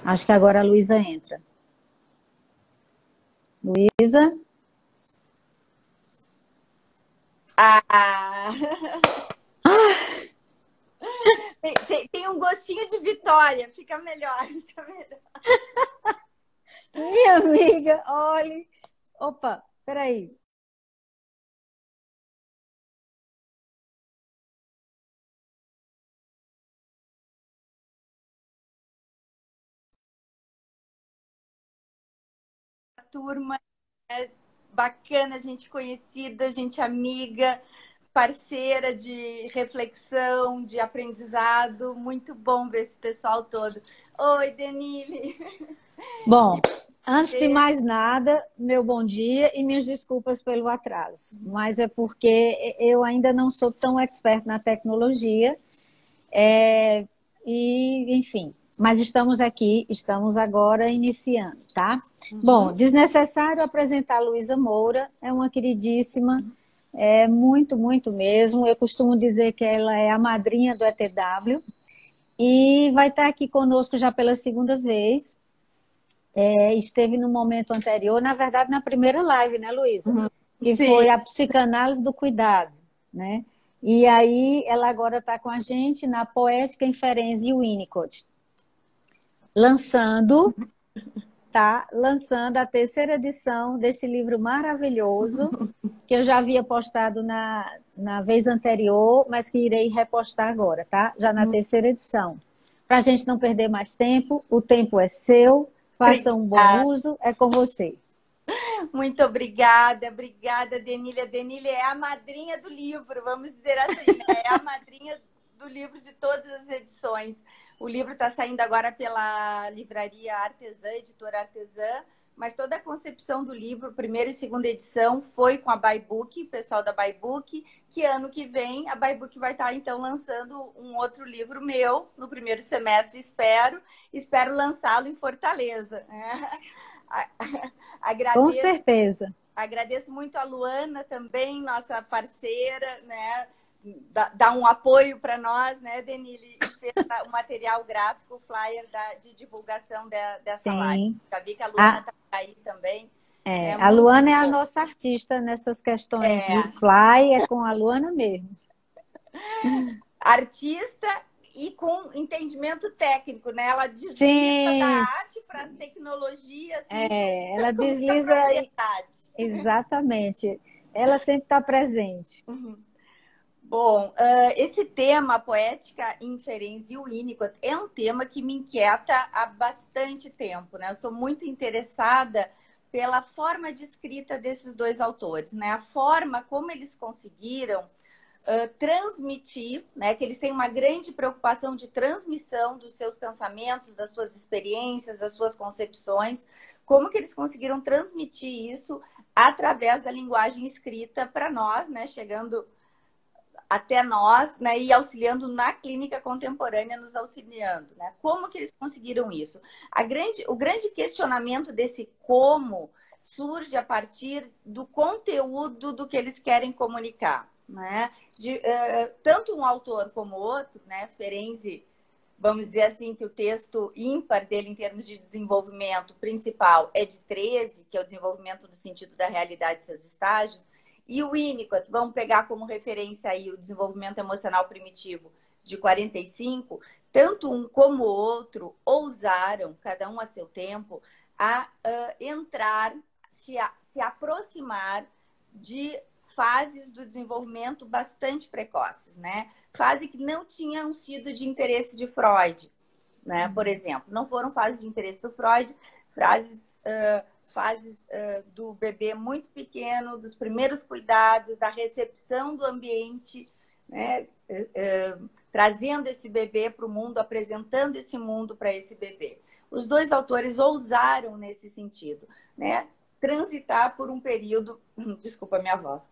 Acho que agora a Luísa entra. Luísa? Ah! Tem um gostinho de vitória, fica melhor, fica melhor. Minha amiga, olhe. Opa, peraí. A turma é bacana, gente conhecida, gente amiga, parceira de reflexão, de aprendizado. Muito bom ver esse pessoal todo. Oi, Denile. Bom, antes de mais nada, meu bom dia e minhas desculpas pelo atraso. Mas é porque eu ainda não sou tão expert na tecnologia. Enfim, mas estamos aqui, estamos agora iniciando, tá? Bom, desnecessário apresentar a Luísa Moura, é uma queridíssima, muito, muito mesmo. Eu costumo dizer que ela é a madrinha do ETW e vai estar aqui conosco já pela segunda vez. Esteve no momento anterior, na verdade, na primeira live, né, Luísa? Que Sim. foi a psicanálise do cuidado, né? E aí ela agora está com a gente na Poética, Inferência e Winnicott, lançando a terceira edição deste livro maravilhoso, que eu já havia postado na vez anterior, mas que irei repostar agora, tá? Já na terceira edição. Para a gente não perder mais tempo, o tempo é seu, faça um bom uso, é com você. Muito obrigada, Denile. A Denile é a madrinha do livro, vamos dizer assim, né? É a madrinha do livro de todas as edições. O livro está saindo agora pela livraria Artesã, editora Artesã, mas toda a concepção do livro, primeira e segunda edição, foi com a Bybook, o pessoal da Bybook, que ano que vem a Bybook vai estar, então, lançando um outro livro meu, no primeiro semestre, espero lançá-lo em Fortaleza. Com certeza. Agradeço muito a Luana também, nossa parceira, né? Dá um apoio para nós, né, Denile? E fez o material gráfico, o flyer de divulgação dessa live. Já vi que a Luana está aí também. Né? A Luana é a nossa artista nessas questões de fly, é com a Luana mesmo. Artista e com entendimento técnico, né? Ela desliza da arte para tecnologia. Assim, ela desliza. Exatamente. Ela sempre está presente. Bom, esse tema, poética, inferência e Winnicott, é um tema que me inquieta há bastante tempo, né? Eu sou muito interessada pela forma de escrita desses dois autores, né? A forma como eles conseguiram transmitir, né? Que eles têm uma grande preocupação de transmissão dos seus pensamentos, das suas experiências, das suas concepções, como que eles conseguiram transmitir isso através da linguagem escrita para nós, né? Chegando até nós, né, e auxiliando na clínica contemporânea, nos auxiliando, né? Como que eles conseguiram isso? O grande questionamento desse como surge a partir do conteúdo do que eles querem comunicar, né? Tanto um autor como outro, né, Ferenczi, vamos dizer assim, que o texto ímpar dele em termos de desenvolvimento principal é de 13, que é o desenvolvimento do sentido da realidade e seus estágios. E o Winnicott, vamos pegar como referência aí o desenvolvimento emocional primitivo de 45, tanto um como o outro ousaram, cada um a seu tempo, a entrar, se aproximar de fases do desenvolvimento bastante precoces, né? Fase que não tinham sido de interesse de Freud, né? Por exemplo, não foram fases de interesse do Freud, fases do bebê muito pequeno, dos primeiros cuidados, da recepção do ambiente, né? Trazendo esse bebê para o mundo, apresentando esse mundo para esse bebê. Os dois autores ousaram nesse sentido, né? Transitar por um período, desculpa a minha voz,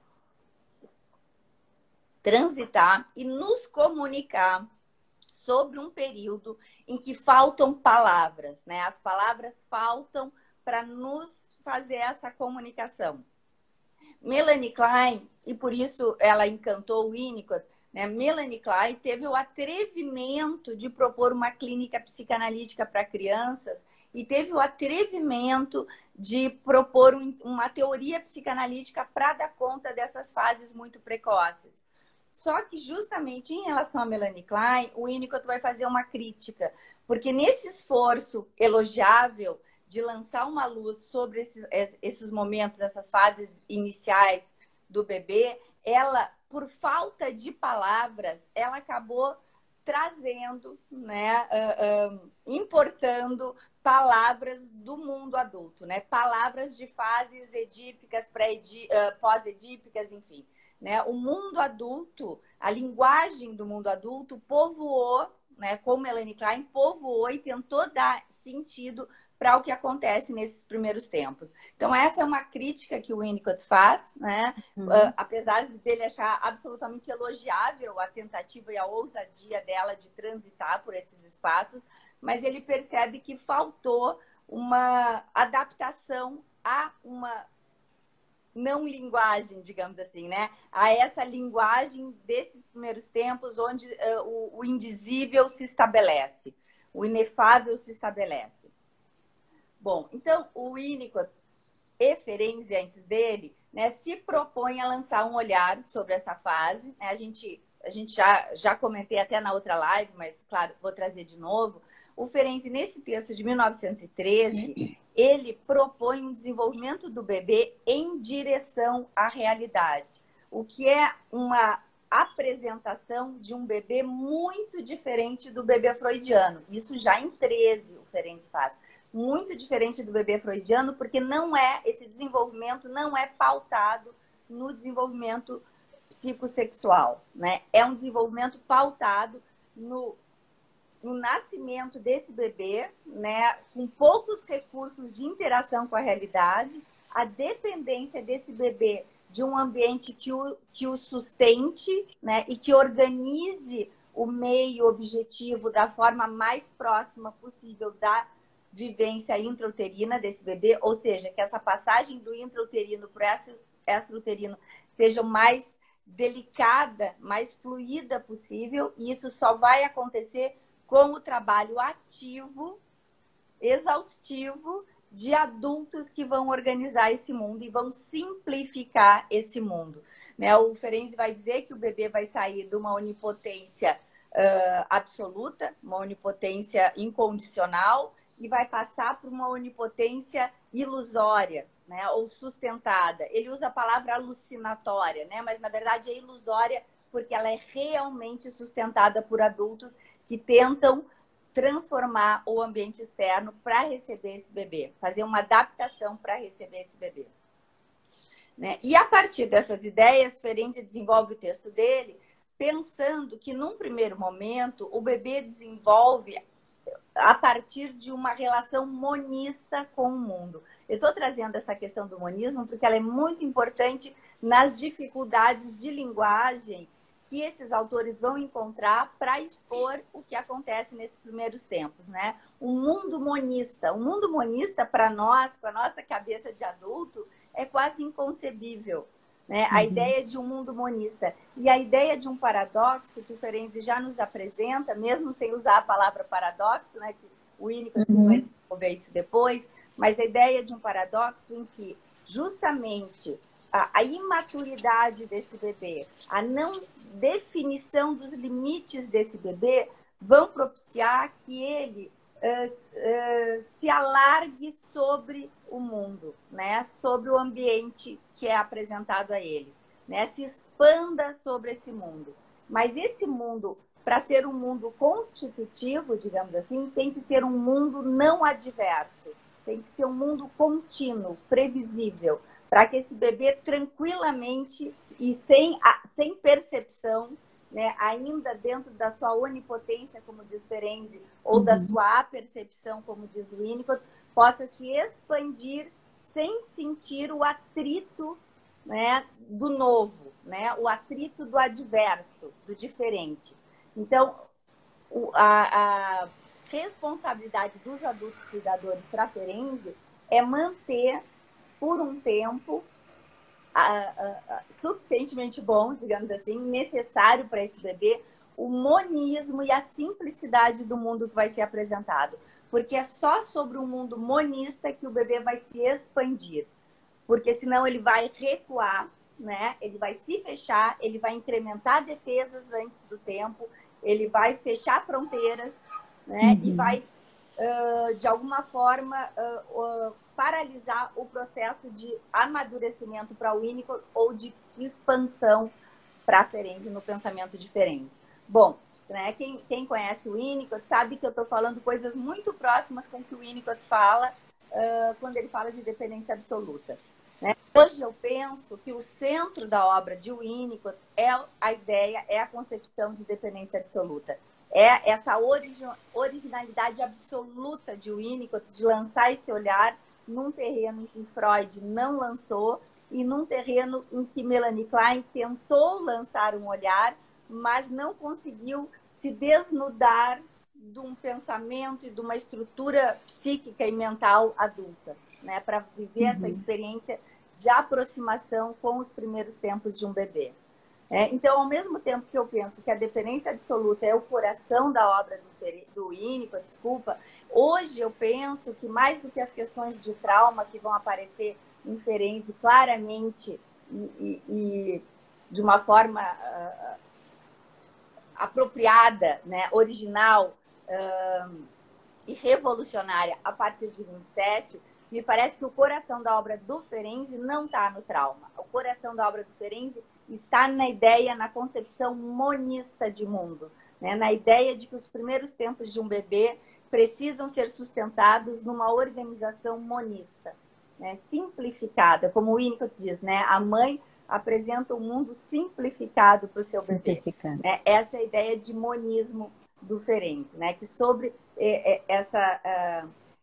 transitar e nos comunicar sobre um período em que faltam palavras, né? As palavras faltam para nos fazer essa comunicação. Melanie Klein, e por isso ela encantou o Winnicott, né, Melanie Klein, teve o atrevimento de propor uma clínica psicanalítica para crianças e teve o atrevimento de propor uma teoria psicanalítica para dar conta dessas fases muito precoces. Só que justamente em relação a Melanie Klein, o Winnicott vai fazer uma crítica, porque nesse esforço elogiável de lançar uma luz sobre esses momentos, essas fases iniciais do bebê, ela, por falta de palavras, ela acabou trazendo, né, importando palavras do mundo adulto, né, palavras de fases edípicas, pós-edípicas, enfim. Né? O mundo adulto, a linguagem do mundo adulto povoou, né, com Melanie Klein, povoou e tentou dar sentido para o que acontece nesses primeiros tempos. Então, essa é uma crítica que o Winnicott faz, né? Apesar dele achar absolutamente elogiável a tentativa e a ousadia dela de transitar por esses espaços, mas ele percebe que faltou uma adaptação a uma não linguagem, digamos assim, né? A essa linguagem desses primeiros tempos, onde o indizível se estabelece, o inefável se estabelece. Bom, então o Winnicott e Ferenczi, antes dele, né, se propõe a lançar um olhar sobre essa fase. Né? A gente já comentei até na outra live, mas, claro, vou trazer de novo. O Ferenczi, nesse texto de 1913, ele propõe um desenvolvimento do bebê em direção à realidade, o que é uma apresentação de um bebê muito diferente do bebê freudiano. Isso já em 13 o Ferenczi faz. Muito diferente do bebê freudiano, porque esse desenvolvimento não é pautado no desenvolvimento psicossexual, né? É um desenvolvimento pautado no nascimento desse bebê, né, com poucos recursos de interação com a realidade, a dependência desse bebê de um ambiente que o sustente, né, e que organize o meio objetivo da forma mais próxima possível da vivência intrauterina desse bebê, ou seja, que essa passagem do intrauterino para o extrauterino seja o mais delicada, mais fluida possível, e isso só vai acontecer com o trabalho ativo, exaustivo, de adultos que vão organizar esse mundo e vão simplificar esse mundo. Né? O Ferenczi vai dizer que o bebê vai sair de uma onipotência absoluta, uma onipotência incondicional, e vai passar por uma onipotência ilusória, né? Ou sustentada. Ele usa a palavra alucinatória, né? Mas na verdade é ilusória porque ela é realmente sustentada por adultos que tentam transformar o ambiente externo para receber esse bebê, fazer uma adaptação para receber esse bebê. Né? E a partir dessas ideias, Ferenczi desenvolve o texto dele pensando que, num primeiro momento, o bebê desenvolve a partir de uma relação monista com o mundo. Eu estou trazendo essa questão do monismo porque ela é muito importante nas dificuldades de linguagem que esses autores vão encontrar para expor o que acontece nesses primeiros tempos, né? Um mundo monista para nós, com a nossa cabeça de adulto, é quase inconcebível, né? A ideia de um mundo monista e a ideia de um paradoxo que o Ferenczi já nos apresenta, mesmo sem usar a palavra paradoxo, né? Que o Winnicott vai desenvolver isso depois, mas a ideia de um paradoxo em que justamente a imaturidade desse bebê, a não definição dos limites desse bebê vão propiciar que ele se alargue sobre o mundo, né? Sobre o ambiente que é apresentado a ele, né? Se expanda sobre esse mundo. Mas esse mundo, para ser um mundo constitutivo, digamos assim, tem que ser um mundo não adverso, tem que ser um mundo contínuo, previsível, para que esse bebê tranquilamente e sem percepção, né, ainda dentro da sua onipotência, como diz Ferenczi, ou da sua apercepção, como diz Winnicott, possa se expandir sem sentir o atrito, né, do novo, né, o atrito do adverso, do diferente. Então, a responsabilidade dos adultos cuidadores para Ferenczi é manter, por um tempo, suficientemente bom, digamos assim, necessário para esse bebê, o monismo e a simplicidade do mundo que vai ser apresentado. Porque é só sobre um mundo monista que o bebê vai se expandir. Porque senão ele vai recuar, né? Ele vai se fechar, ele vai incrementar defesas antes do tempo, ele vai fechar fronteiras, né? E vai, de alguma forma, paralisar o processo de amadurecimento para o Winnicott ou de expansão para a Ferenczi no pensamento diferente. Bom, né, quem conhece o Winnicott sabe que eu estou falando coisas muito próximas com o que o Winnicott fala quando ele fala de dependência absoluta. Né? Hoje eu penso que o centro da obra de Winnicott é a ideia, é a concepção de dependência absoluta. É essa originalidade absoluta de Winnicott de lançar esse olhar num terreno em que Freud não lançou e num terreno em que Melanie Klein tentou lançar um olhar, mas não conseguiu se desnudar de um pensamento e de uma estrutura psíquica e mental adulta, né, para viver essa experiência de aproximação com os primeiros tempos de um bebê. Então, ao mesmo tempo que eu penso que a dependência absoluta é o coração da obra do Winnicott, hoje eu penso que mais do que as questões de trauma que vão aparecer em Ferenczi claramente e de uma forma apropriada, né, original e revolucionária a partir de 27, me parece que o coração da obra do Ferenczi não está no trauma. O coração da obra do Ferenczi está na ideia, na concepção monista de mundo, né? Na ideia de que os primeiros tempos de um bebê precisam ser sustentados numa organização monista, né? Simplificada, como o Winnicott diz, né? A mãe apresenta um mundo simplificado para o seu bebê. Né? Essa é a ideia de monismo do Ferenczi, né? Que sobre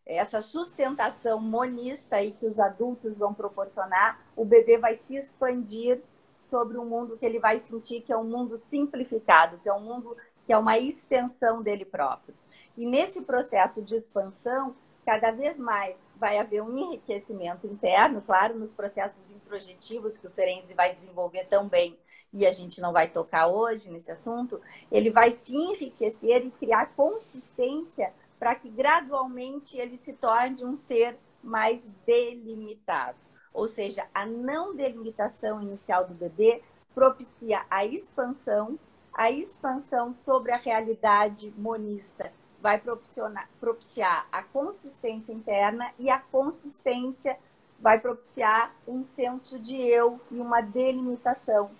essa sustentação monista aí que os adultos vão proporcionar, o bebê vai se expandir sobre um mundo que ele vai sentir que é um mundo simplificado, que é um mundo que é uma extensão dele próprio. E nesse processo de expansão, cada vez mais vai haver um enriquecimento interno, claro, nos processos introjetivos que o Ferenczi vai desenvolver tão bem, e a gente não vai tocar hoje nesse assunto, ele vai se enriquecer e criar consistência para que gradualmente ele se torne um ser mais delimitado. Ou seja, a não delimitação inicial do bebê propicia a expansão sobre a realidade monista vai propiciar a consistência interna e a consistência vai propiciar um senso de eu e uma delimitação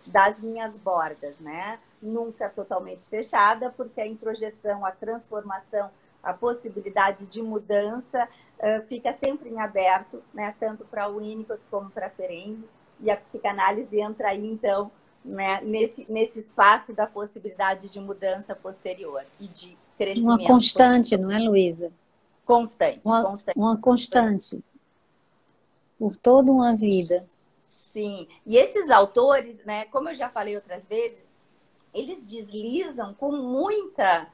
das minhas bordas, né? Nunca totalmente fechada, porque a introjeção, a transformação, a possibilidade de mudança fica sempre em aberto, né? Tanto para o Winnicott como para a Ferenczi, e a psicanálise entra aí, então, né? nesse espaço da possibilidade de mudança posterior e de crescimento. Uma constante, não é, Luísa? Constante. Uma constante por toda uma vida. Sim, e esses autores, né, como eu já falei outras vezes, eles deslizam com muita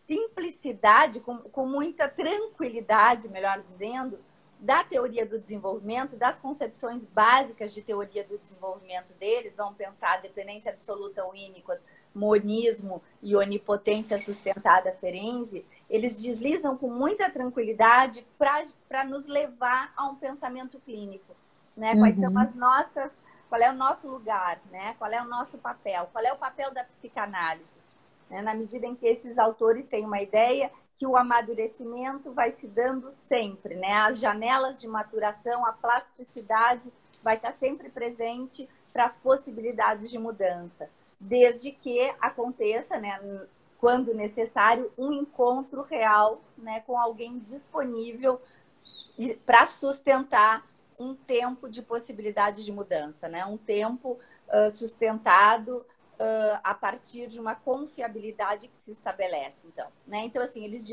simplicidade, com muita tranquilidade, melhor dizendo, da teoria do desenvolvimento, das concepções básicas de teoria do desenvolvimento deles. Vamos pensar a dependência absoluta Winnicott, monismo e onipotência sustentada Ferenczi. Eles deslizam com muita tranquilidade para nos levar a um pensamento clínico, né? Quais são as nossas, qual é o nosso lugar, né? Qual é o nosso papel, qual é o papel da psicanálise, né? Na medida em que esses autores têm uma ideia que o amadurecimento vai se dando sempre, né? As janelas de maturação, a plasticidade vai estar sempre presente para as possibilidades de mudança, desde que aconteça, né, quando necessário, um encontro real, né, com alguém disponível para sustentar um tempo de possibilidade de mudança, né? Um tempo sustentado a partir de uma confiabilidade que se estabelece, então, né? Então, assim, eles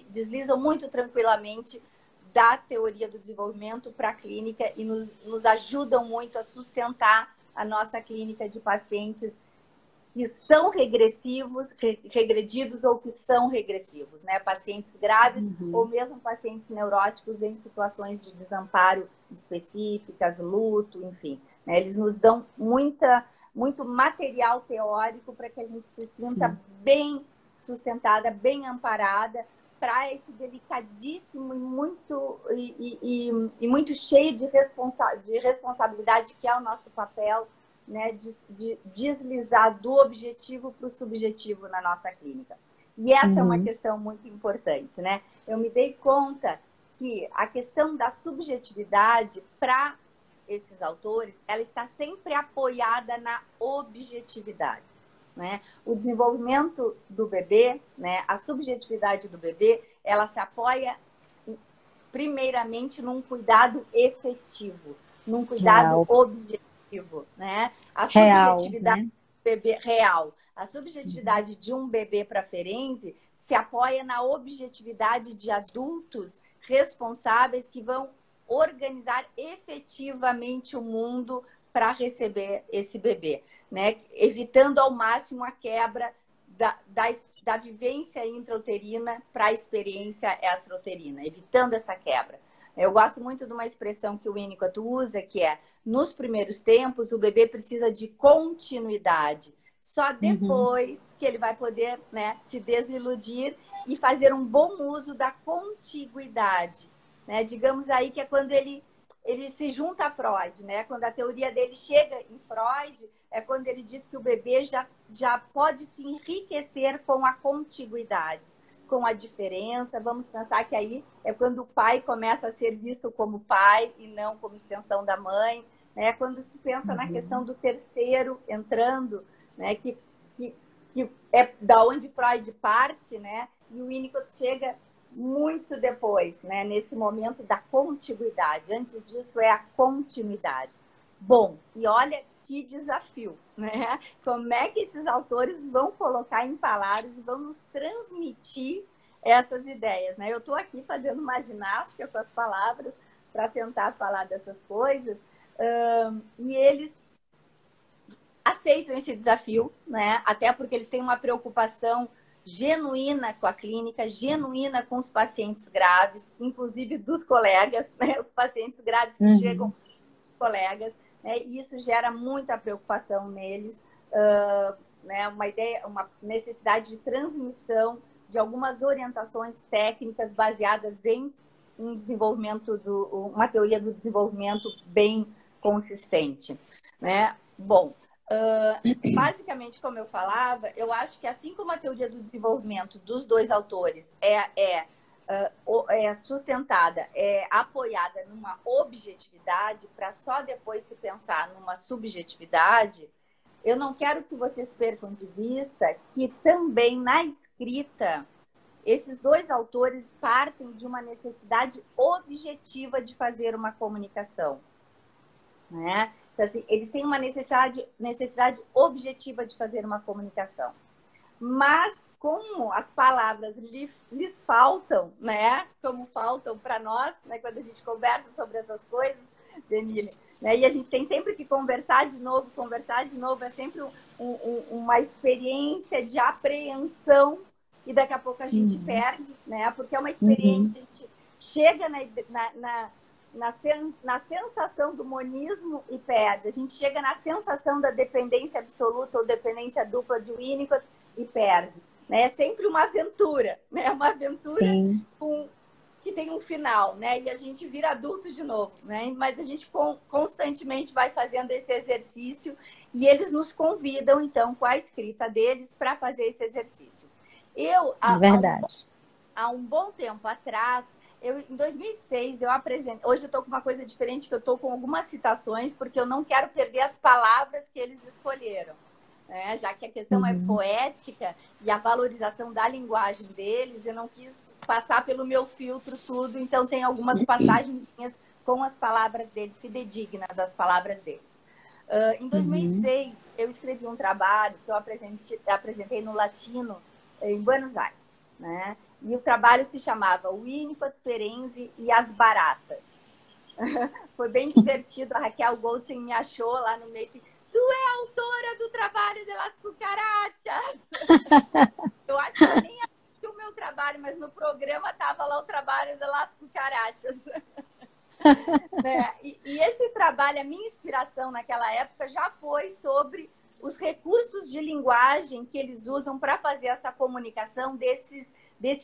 deslizam muito tranquilamente da teoria do desenvolvimento para a clínica e nos ajudam muito a sustentar a nossa clínica de pacientes que estão regredidos ou que são regressivos, né? Pacientes graves ou mesmo pacientes neuróticos em situações de desamparo específicas, luto, enfim. Né? Eles nos dão muito material teórico para que a gente se sinta bem sustentada, bem amparada para esse delicadíssimo e muito cheio de responsabilidade que é o nosso papel, né, de deslizar do objetivo para o subjetivo na nossa clínica. E essa é uma questão muito importante, né? Eu me dei conta que a questão da subjetividade para esses autores, ela está sempre apoiada na objetividade, né? O desenvolvimento do bebê, né, a subjetividade do bebê, ela se apoia primeiramente num cuidado efetivo, num cuidado objetivo. Né? A subjetividade né? do bebê real, a subjetividade de um bebê para Ferenczi se apoia na objetividade de adultos responsáveis que vão organizar efetivamente o mundo para receber esse bebê, né? Evitando ao máximo a quebra da vivência intrauterina para a experiência extrauterina, evitando essa quebra. Eu gosto muito de uma expressão que o Winnicott usa, que é, nos primeiros tempos, o bebê precisa de continuidade. Só depois que ele vai poder, né, se desiludir e fazer um bom uso da contiguidade. Né? Digamos aí que é quando ele se junta a Freud, né? Quando a teoria dele chega em Freud, é quando ele diz que o bebê já pode se enriquecer com a contiguidade, com a diferença. Vamos pensar que aí é quando o pai começa a ser visto como pai e não como extensão da mãe, né? Quando se pensa na questão do terceiro entrando, né? Que é da onde Freud parte, né? E o Winnicott chega muito depois, né? Nesse momento da contiguidade. Antes disso é a continuidade. Bom, e olha que desafio, né? Como é que esses autores vão colocar em palavras e vão nos transmitir essas ideias, né? Eu estou aqui fazendo uma ginástica com as palavras para tentar falar dessas coisas, e eles aceitam esse desafio, né? Até porque eles têm uma preocupação genuína com a clínica, genuína com os pacientes graves, inclusive dos colegas, né? Os pacientes graves que chegam, colegas, né? E isso gera muita preocupação neles, né? Uma necessidade de transmissão de algumas orientações técnicas baseadas em um desenvolvimento uma teoria do desenvolvimento bem consistente, né? Bom, basicamente, como eu falava, eu acho que assim como a teoria do desenvolvimento dos dois autores é sustentada, é apoiada numa objetividade, para só depois se pensar numa subjetividade, eu não quero que vocês percam de vista que também na escrita, esses dois autores partem de uma necessidade objetiva de fazer uma comunicação, né? Então, assim, eles têm uma necessidade objetiva de fazer uma comunicação. Mas, como as palavras lhes faltam, né? Como faltam para nós, né? Quando a gente conversa sobre essas coisas, Denise, né? E a gente tem sempre que conversar de novo, é sempre uma experiência de apreensão e daqui a pouco a gente perde, né? Porque é uma experiência que a gente chega na sensação do monismo e perde. A gente chega na sensação da dependência absoluta ou dependência dupla de Winnicott e perde. Né? É sempre uma aventura, né? Uma aventura que tem um final, né? E a gente vira adulto de novo, né? Mas a gente constantemente vai fazendo esse exercício e eles nos convidam, então, com a escrita deles, para fazer esse exercício. Há um bom tempo atrás, em 2006, eu apresentei... Hoje eu estou com uma coisa diferente, que eu estou com algumas citações, porque eu não quero perder as palavras que eles escolheram. Né? Já que a questão é poética e a valorização da linguagem deles, eu não quis passar pelo meu filtro tudo, então tem algumas passagenzinhas com as palavras deles, fidedignas às palavras deles. Em 2006, eu escrevi um trabalho que eu apresentei no Latino, em Buenos Aires, né? E o trabalho se chamava Winnicott, Ferenczi e as Baratas. Foi bem divertido, a Raquel Goldstein me achou lá no meio, assim, tu é autora do trabalho de las cucarachas. Eu acho que nem assisti o meu trabalho, mas no programa estava lá o trabalho de las cucarachas. E esse trabalho, a minha inspiração naquela época já foi sobre os recursos de linguagem que eles usam para fazer essa comunicação desse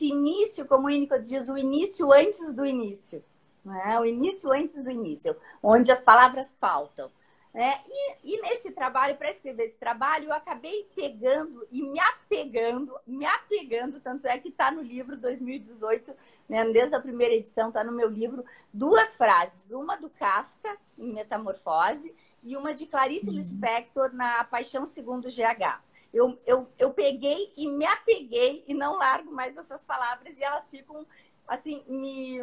início, como o Winnicott diz, o início antes do início. Né? O início antes do início, onde as palavras faltam. Né? E nesse trabalho, para escrever esse trabalho, eu acabei pegando e me apegando, tanto é que está no livro 2018, né? Desde a primeira edição, está no meu livro, 2 frases. Uma do Kafka, em Metamorfose, e uma de Clarice Lispector, na Paixão Segundo GH. Eu peguei e me apeguei e não largo mais essas palavras, e elas ficam, assim, me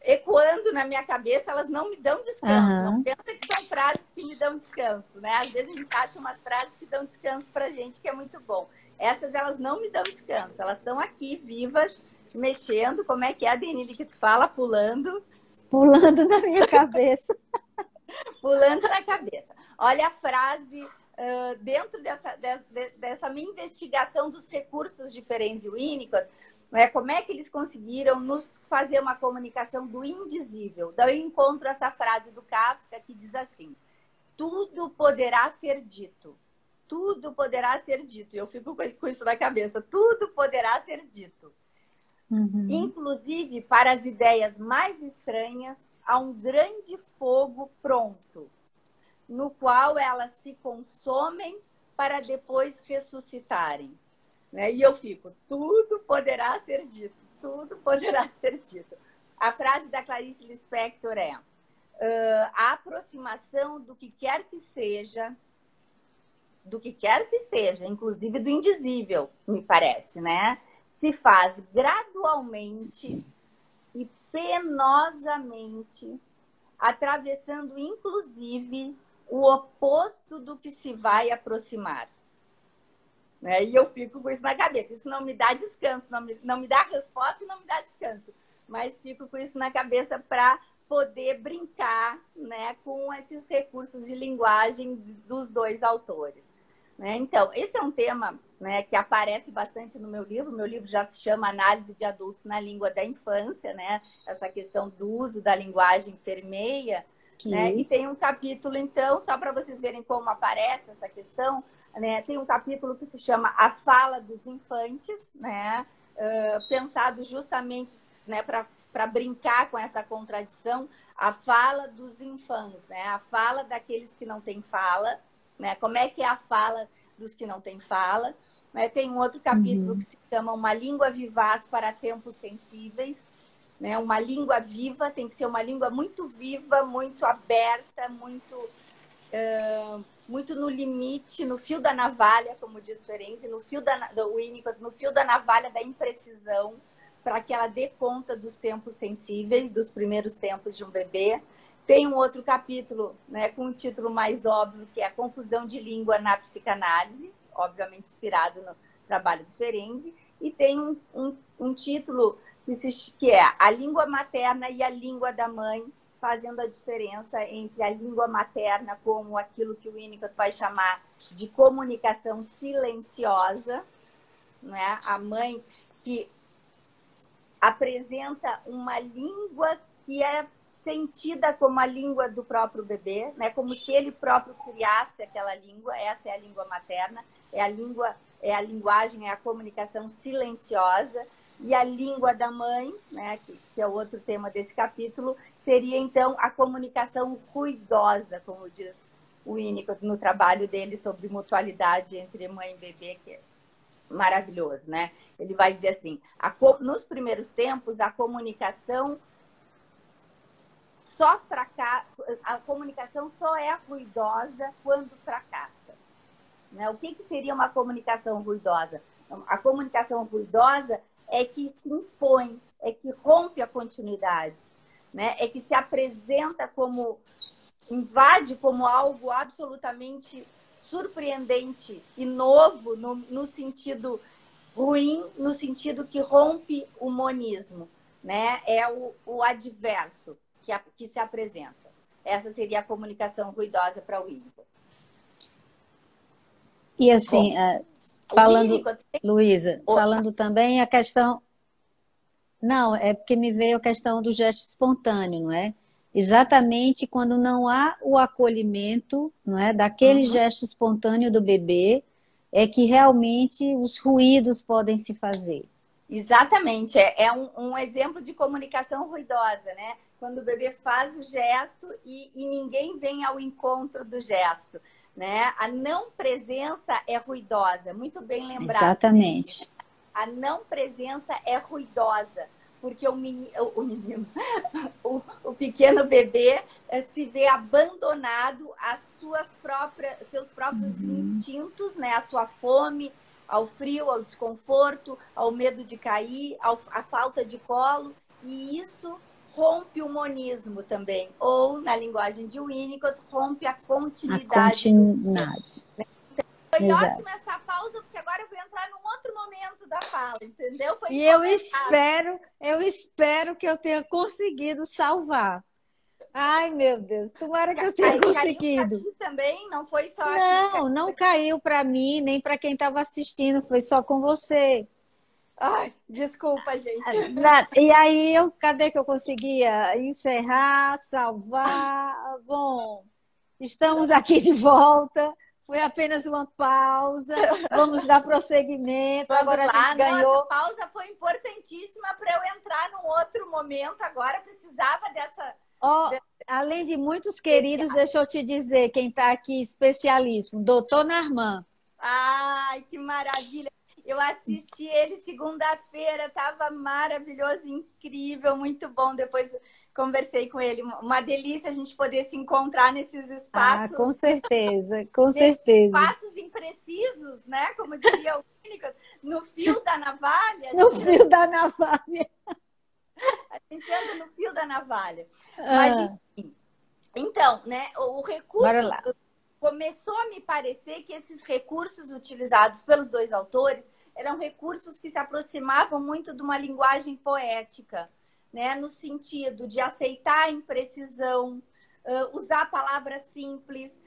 ecoando na minha cabeça, elas não me dão descanso. Não pensa que são frases que me dão descanso, né? Às vezes a gente acha umas frases que dão descanso pra gente, que é muito bom. Essas, elas não me dão descanso. Elas estão aqui, vivas, mexendo. Como é que é, Denise, que tu fala? Pulando. Pulando na minha cabeça. Pulando na cabeça. Olha a frase, dentro dessa minha investigação dos recursos de Ferenczi e Winnicott, como é que eles conseguiram nos fazer uma comunicação do indizível? Daí eu encontro essa frase do Kafka que diz assim: tudo poderá ser dito. Tudo poderá ser dito. E eu fico com isso na cabeça. Tudo poderá ser dito. Inclusive, para as ideias mais estranhas, há um grande fogo pronto, no qual elas se consomem para depois ressuscitarem. E eu fico, tudo poderá ser dito, tudo poderá ser dito. A frase da Clarice Lispector é: a aproximação do que quer que seja, inclusive do indizível, me parece, né? Se faz gradualmente e penosamente, atravessando inclusive o oposto do que se vai aproximar. E eu fico com isso na cabeça. Isso não me dá descanso, não me dá resposta e não me dá descanso. Mas fico com isso na cabeça para poder brincar, né, com esses recursos de linguagem dos 2 autores. Então, esse é um tema, né, que aparece bastante no meu livro. Meu livro já se chama Análise de Adultos na Língua da Infância, né? Essa questão do uso da linguagem permeia. Né? E tem um capítulo, então, só para vocês verem como aparece essa questão, né? Tem um capítulo que se chama A Fala dos Infantes, né? Pensado justamente, né, para brincar com essa contradição, a fala dos infãs, né? A fala daqueles que não têm fala, né? Como é que é a fala dos que não têm fala? Tem um outro capítulo que se chama Uma Língua Vivaz para Tempos Sensíveis. Né? Uma língua viva tem que ser uma língua muito viva, muito aberta, muito no limite, no fio da navalha, como diz Ferenczi, no fio do Winnicott, no fio da navalha da imprecisão, para que ela dê conta dos tempos sensíveis, dos primeiros tempos de um bebê. Tem um outro capítulo, né, com um título mais óbvio, que é A Confusão de Língua na Psicanálise, obviamente inspirado no trabalho do Ferenczi, e tem um título que é A Língua Materna e a Língua da Mãe, fazendo a diferença entre a língua materna como aquilo que o Winnicott vai chamar de comunicação silenciosa, né? A mãe que apresenta uma língua que é sentida como a língua do próprio bebê, né? Como se ele próprio criasse aquela língua. Essa é a língua materna, é a linguagem, é a comunicação silenciosa. E a língua da mãe, né, que é o outro tema desse capítulo, seria, então, a comunicação ruidosa, como diz o Winnicott no trabalho dele sobre mutualidade entre mãe e bebê, que é maravilhoso, né? Ele vai dizer assim, nos primeiros tempos, a comunicação só é ruidosa quando fracassa. Né? O que seria uma comunicação ruidosa? A comunicação ruidosa é que se impõe, é que rompe a continuidade, né? É que se apresenta invade como algo absolutamente surpreendente e novo no sentido ruim, no sentido que rompe o monismo, né? É o adverso que se apresenta. Essa seria a comunicação ruidosa para o Winnicott. E assim, falando, Winnicott, Luísa, falando também a questão. Não, é porque me veio a questão do gesto espontâneo, não é? Exatamente quando não há o acolhimento, não é, daquele gesto espontâneo do bebê, é que realmente os ruídos podem se fazer. exatamente, é um exemplo de comunicação ruidosa, né? Quando o bebê faz o gesto e ninguém vem ao encontro do gesto, né? A não presença é ruidosa, muito bem lembrado. Exatamente. A não presença é ruidosa, porque o pequeno bebê se vê abandonado às seus próprios instintos, né? À sua fome, ao frio, ao desconforto, ao medo de cair, à falta de colo, e isso rompe o monismo também, ou na linguagem de Winnicott, rompe a continuidade. A continuidade. Foi Exato. ótima essa pausa, porque agora eu vou entrar num outro momento da fala, entendeu? Foi e eu espero que eu tenha conseguido salvar. Ai, meu Deus, tomara que eu tenha conseguido. Caiu pra ti também? Não foi só Não, não caiu para mim, nem para quem estava assistindo, foi só com você. Ai, desculpa, gente. E aí, cadê que eu conseguia encerrar, salvar? Bom, estamos aqui de volta. Foi apenas uma pausa. Vamos dar prosseguimento. Vamos agora lá. A gente ganhou. Nossa, pausa foi importantíssima para eu entrar num outro momento. Agora precisava dessa. Além de muitos queridos, deixa eu te dizer, quem está aqui especialíssimo, doutor Narman. Ai, que maravilha! Eu assisti ele segunda-feira, estava maravilhoso, incrível, muito bom. Depois conversei com ele. Uma delícia a gente poder se encontrar nesses espaços. Com certeza, com certeza. Espaços imprecisos, né? Como diria o Winnicott, no fio da navalha. No fio da navalha. A gente anda no fio da navalha. Mas, enfim. Então, né? O recurso... Bora lá. Começou a me parecer que esses recursos utilizados pelos dois autores eram recursos que se aproximavam muito de uma linguagem poética, né? No sentido de aceitar a imprecisão, usar palavras simples,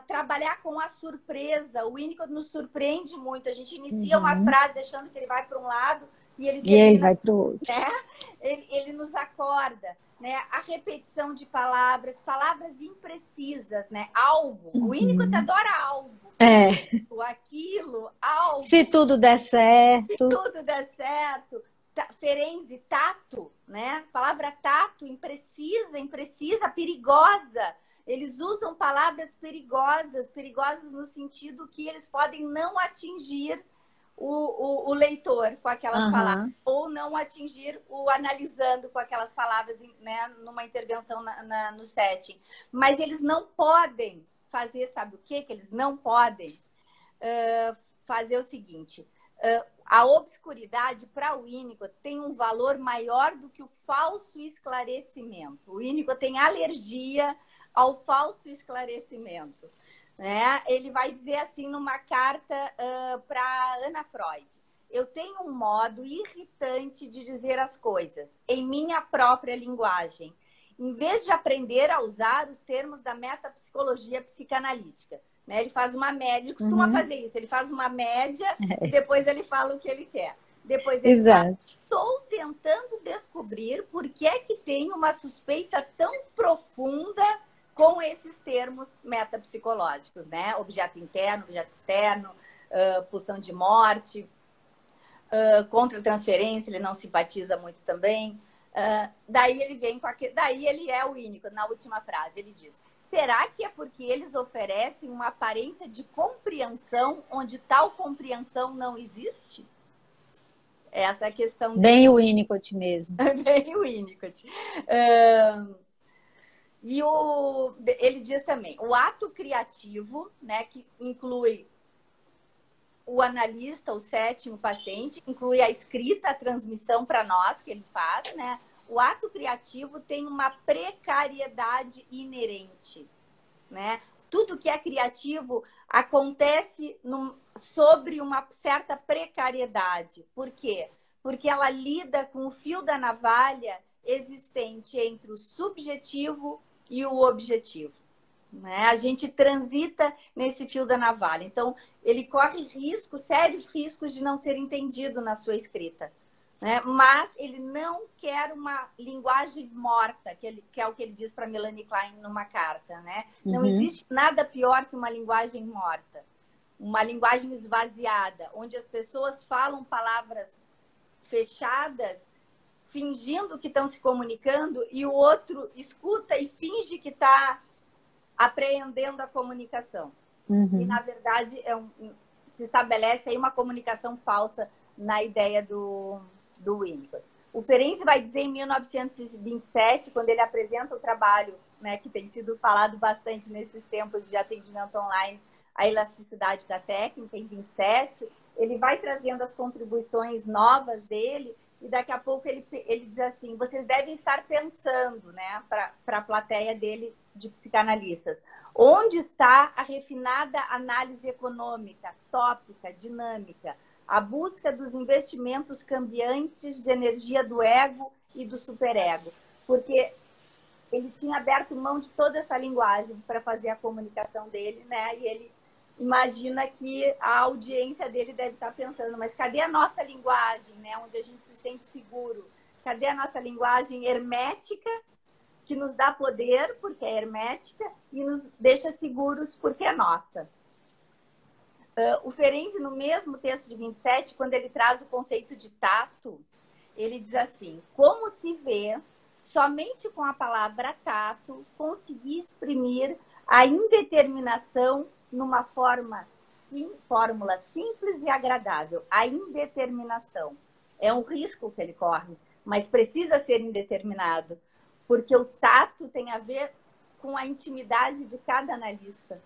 trabalhar com a surpresa. O Winnicott nos surpreende muito. A gente inicia uma frase achando que ele vai para um lado e ele vai para o outro. Né? Ele nos acorda. Né? A repetição de palavras imprecisas, né? Algo. O Winnicott adora algo. Aquilo, algo. Se tudo der certo. Se tudo der certo. Ferenzi, tato, né? Palavra tato, imprecisa, perigosa. Eles usam palavras perigosas no sentido que eles podem não atingir o leitor com aquelas palavras, ou não atingir o analisando com aquelas palavras, né, numa intervenção no setting. Mas eles não podem fazer, sabe o quê? Que eles não podem fazer o seguinte: a obscuridade, para o Winnicott, tem um valor maior do que o falso esclarecimento. O Winnicott tem alergia ao falso esclarecimento. Né? Ele vai dizer assim numa carta para Ana Freud: eu tenho um modo irritante de dizer as coisas em minha própria linguagem, em vez de aprender a usar os termos da metapsicologia psicanalítica. Né? Ele faz uma média, ele costuma fazer isso, ele faz uma média e depois ele fala o que ele quer. Depois ele fala: estou tentando descobrir por que é que tem uma suspeita tão profunda com esses termos metapsicológicos, né? Objeto interno, objeto externo, pulsão de morte, contra-transferência, ele não simpatiza muito também. Daí ele vem com aquele... Daí ele é o Winnicott, na última frase, ele diz: será que é porque eles oferecem uma aparência de compreensão onde tal compreensão não existe? Essa é a questão. Bem o Winnicott mesmo. Bem o Winnicott. E ele diz também: o ato criativo, né, que inclui o analista, o setting, o paciente, inclui a escrita, a transmissão para nós, que ele faz, né? O ato criativo tem uma precariedade inerente, né? Tudo que é criativo acontece sobre uma certa precariedade. Por quê? Porque ela lida com o fio da navalha existente entre o subjetivo e o objetivo, né? A gente transita nesse fio da navalha. Então, ele corre riscos, sérios riscos de não ser entendido na sua escrita, né? Mas ele não quer uma linguagem morta, que é o que ele diz para Melanie Klein numa carta, né? Não existe nada pior que uma linguagem morta, uma linguagem esvaziada, onde as pessoas falam palavras fechadas, fingindo que estão se comunicando, e o outro escuta e finge que está apreendendo a comunicação. E, na verdade, se estabelece aí uma comunicação falsa na ideia do Winnicott. O Ferenczi vai dizer em 1927, quando ele apresenta o trabalho, né, que tem sido falado bastante nesses tempos de atendimento online, a elasticidade da técnica, em 27, ele vai trazendo as contribuições novas dele, e daqui a pouco ele diz assim, vocês devem estar pensando, né, para a plateia dele de psicanalistas, onde está a refinada análise econômica, tópica, dinâmica, a busca dos investimentos cambiantes de energia do ego e do superego, porque ele tinha aberto mão de toda essa linguagem para fazer a comunicação dele, né? E ele imagina que a audiência dele deve estar pensando, mas cadê a nossa linguagem, né? Onde a gente se sente seguro? Cadê a nossa linguagem hermética, que nos dá poder, porque é hermética, e nos deixa seguros, porque é nossa? O Ferenczi, no mesmo texto de 27, quando ele traz o conceito de tato, ele diz assim, como se vê, somente com a palavra tato, conseguir exprimir a indeterminação numa fórmula simples e agradável. A indeterminação é um risco que ele corre, mas precisa ser indeterminado, porque o tato tem a ver com a intimidade de cada analista.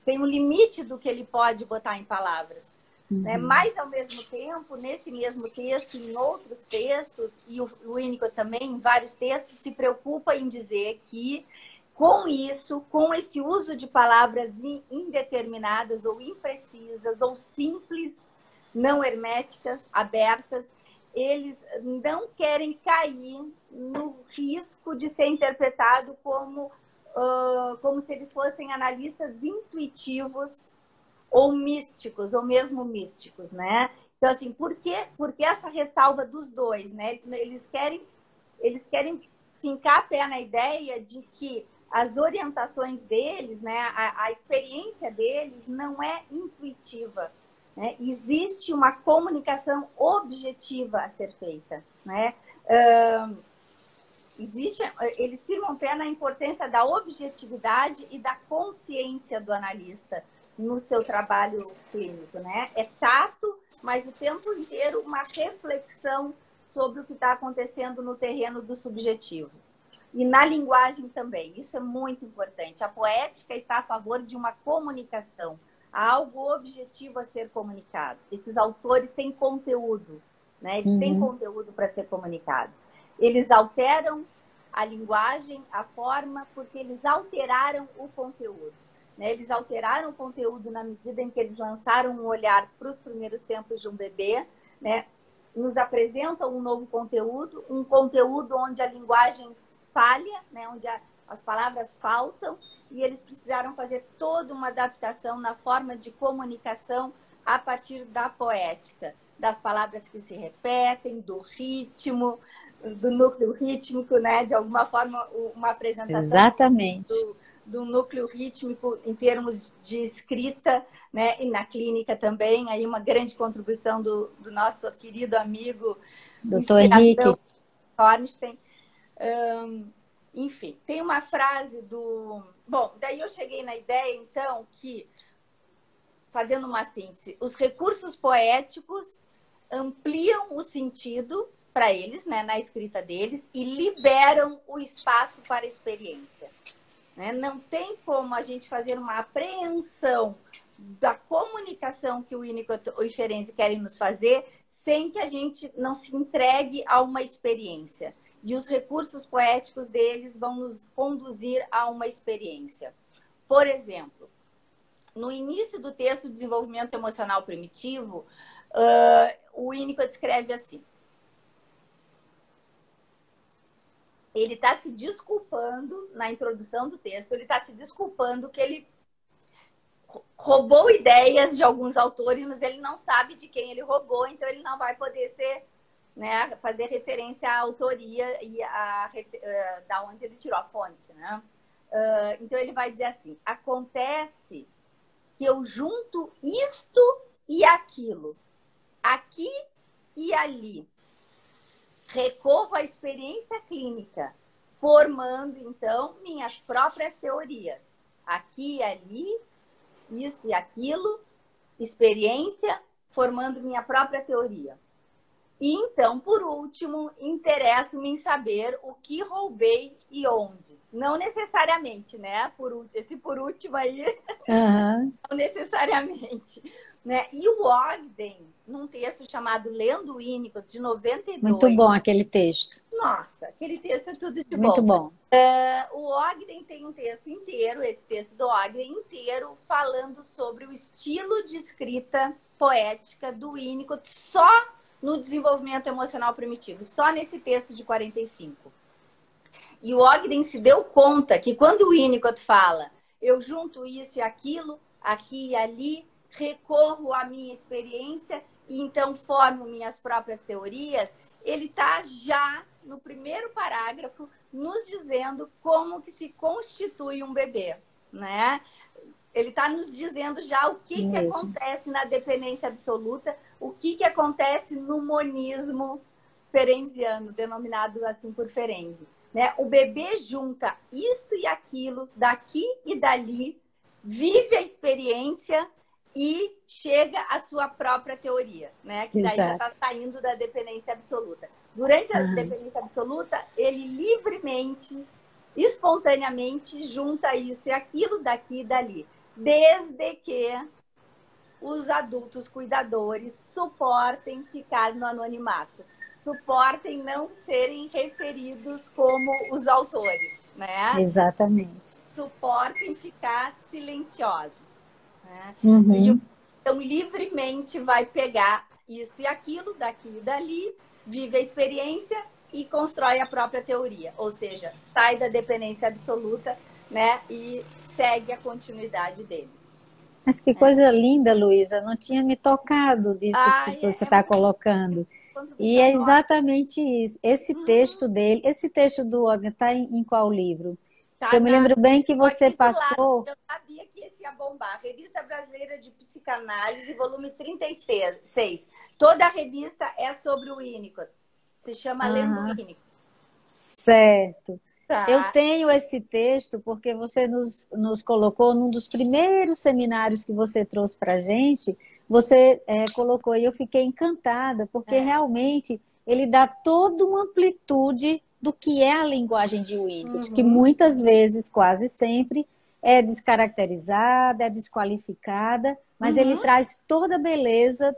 Tem um limite do que ele pode botar em palavras. Né? Mas, ao mesmo tempo, nesse mesmo texto, em outros textos, e o Winnicott também, em vários textos, se preocupa em dizer que, com isso, com esse uso de palavras indeterminadas ou imprecisas ou simples, não herméticas, abertas, eles não querem cair no risco de ser interpretado como se eles fossem analistas intuitivos ou místicos, ou mesmo místicos, né? Então, assim, por que essa ressalva dos dois, né? Eles querem fincar pé na ideia de que as orientações deles, né, a experiência deles não é intuitiva, né? Existe uma comunicação objetiva a ser feita, né? Eles firmam pé na importância da objetividade e da consciência do analista no seu trabalho clínico, né? É tato, mas o tempo inteiro uma reflexão sobre o que está acontecendo no terreno do subjetivo. E na linguagem também, isso é muito importante. A poética está a favor de uma comunicação, há algo objetivo a ser comunicado. Esses autores têm conteúdo, né? Eles têm conteúdo para ser comunicado. Eles alteram a linguagem, a forma, porque eles alteraram o conteúdo. Né? Eles alteraram o conteúdo na medida em que eles lançaram um olhar para os primeiros tempos de um bebê, né? Nos apresentam um novo conteúdo, um conteúdo onde a linguagem falha, né? Onde as palavras faltam, e eles precisaram fazer toda uma adaptação na forma de comunicação a partir da poética, das palavras que se repetem, do ritmo, do núcleo rítmico, né? De alguma forma, uma apresentação Exatamente. Do núcleo rítmico em termos de escrita, né? E na clínica também, aí uma grande contribuição do nosso querido amigo Dr. Henrique Hornstein. Enfim, tem uma frase do... Bom, daí eu cheguei na ideia, então, que, fazendo uma síntese, os recursos poéticos ampliam o sentido para eles, né, na escrita deles, e liberam o espaço para a experiência. Né? Não tem como a gente fazer uma apreensão da comunicação que o Winnicott e o Ferenczi querem nos fazer sem que a gente não se entregue a uma experiência. E os recursos poéticos deles vão nos conduzir a uma experiência. Por exemplo, no início do texto Desenvolvimento Emocional Primitivo, o Winnicott escreve assim: ele está se desculpando, na introdução do texto, ele está se desculpando que ele roubou ideias de alguns autores, mas ele não sabe de quem ele roubou, então ele não vai poder ser, né, fazer referência à autoria e da onde ele tirou a fonte, né? Então ele vai dizer assim: acontece que eu junto isto e aquilo, aqui e ali, recorro à experiência clínica, formando então minhas próprias teorias, aqui e ali, isso e aquilo, experiência, formando minha própria teoria. E então, por último, interesso-me em saber o que roubei e onde. Não necessariamente, né? Esse por último aí, não necessariamente. Né? E o Ogden, num texto chamado Lendo o Winnicott, de 92... Muito bom aquele texto. Nossa, aquele texto é tudo de bom. Muito bom. O Ogden tem um texto inteiro, esse texto do Ogden inteiro, falando sobre o estilo de escrita poética do Winnicott só no desenvolvimento emocional primitivo, só nesse texto de 45. E o Ogden se deu conta que quando o Winnicott fala eu junto isso e aquilo, aqui e ali, recorro à minha experiência e então formo minhas próprias teorias, ele está já no primeiro parágrafo nos dizendo como que se constitui um bebê, né? Ele está nos dizendo já o que acontece na dependência absoluta, o que acontece no monismo ferenziano, denominado assim por Ferenczi. Né? O bebê junta isto e aquilo, daqui e dali, vive a experiência e chega à sua própria teoria, né? Que daí já está saindo da dependência absoluta. Durante a dependência absoluta, ele livremente, espontaneamente, junta isso e aquilo, daqui e dali. Desde que os adultos cuidadores suportem ficar no anonimato, suportem não serem referidos como os autores, né? Exatamente. Suportem ficar silenciosos, né? Então, livremente vai pegar isso e aquilo, daqui e dali, vive a experiência e constrói a própria teoria. Ou seja, sai da dependência absoluta, né? E segue a continuidade dele. Mas que coisa linda, Luísa. Não tinha me tocado disso que você está colocando. E é exatamente isso. Esse texto dele, esse texto do Ogden está em qual livro? Eu me lembro bem que você passou... Eu sabia que esse ia bombar. Revista Brasileira de Psicanálise, volume 36. Toda a revista é sobre o Winnicott. Se chama Lendo o Winnicott. Certo. Eu tenho esse texto porque você nos colocou num dos primeiros seminários que você trouxe para a gente. Você colocou e eu fiquei encantada, porque realmente ele dá toda uma amplitude do que é a linguagem de Winnicott, que muitas vezes, quase sempre, é descaracterizada, é desqualificada, mas ele traz toda a beleza,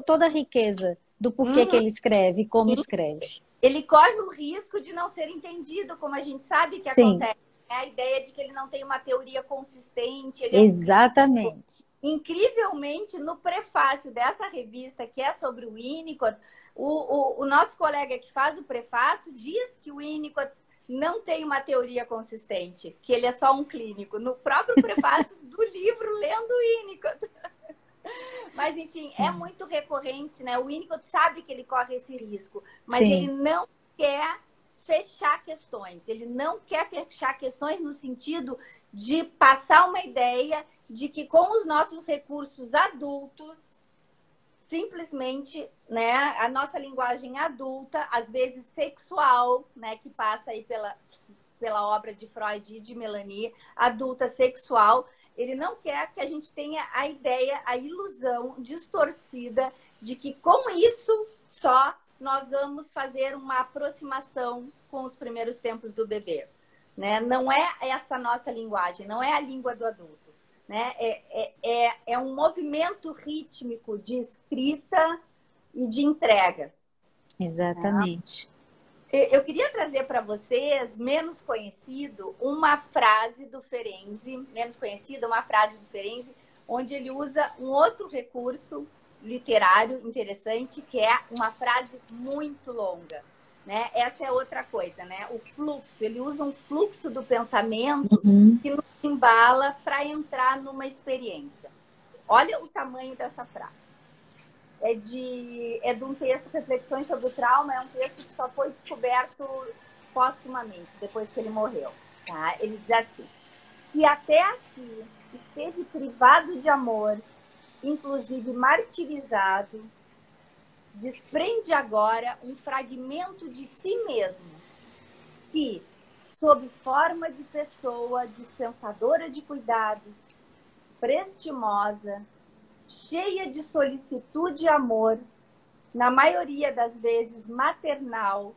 toda a riqueza do porquê que ele escreve e como escreve. Ele corre o risco de não ser entendido, como a gente sabe que acontece. É a ideia de que ele não tem uma teoria consistente. Exatamente. Incrivelmente, no prefácio dessa revista, que é sobre o Winnicott, o nosso colega que faz o prefácio diz que o Winnicott não tem uma teoria consistente, que ele é só um clínico. No próprio prefácio do livro, Lendo o Winnicott. Mas, enfim, é muito recorrente, né? O Winnicott sabe que ele corre esse risco, mas ele não quer fechar questões. Ele não quer fechar questões no sentido de passar uma ideia de que com os nossos recursos adultos, simplesmente, né, a nossa linguagem adulta, às vezes sexual, né, que passa aí pela obra de Freud e de Melanie, adulta sexual, ele não quer que a gente tenha a ideia, a ilusão distorcida de que com isso só nós vamos fazer uma aproximação com os primeiros tempos do bebê. Né? Não é essa nossa linguagem, não é a língua do adulto. Né? É um movimento rítmico de escrita e de entrega. Exatamente. Eu queria trazer para vocês, menos conhecido, uma frase do Ferenczi, onde ele usa um outro recurso literário interessante, que é uma frase muito longa. né? Essa é outra coisa, né? O fluxo, ele usa um fluxo do pensamento que nos embala para entrar numa experiência. Olha o tamanho dessa frase. É de um texto, Reflexões sobre o Trauma, é um texto que só foi descoberto póstumamente, depois que ele morreu. Tá? Ele diz assim: se até aqui esteve privado de amor, inclusive martirizado, desprende agora um fragmento de si mesmo, que, sob forma de pessoa dispensadora de cuidados, prestimosa, cheia de solicitude e amor, na maioria das vezes maternal,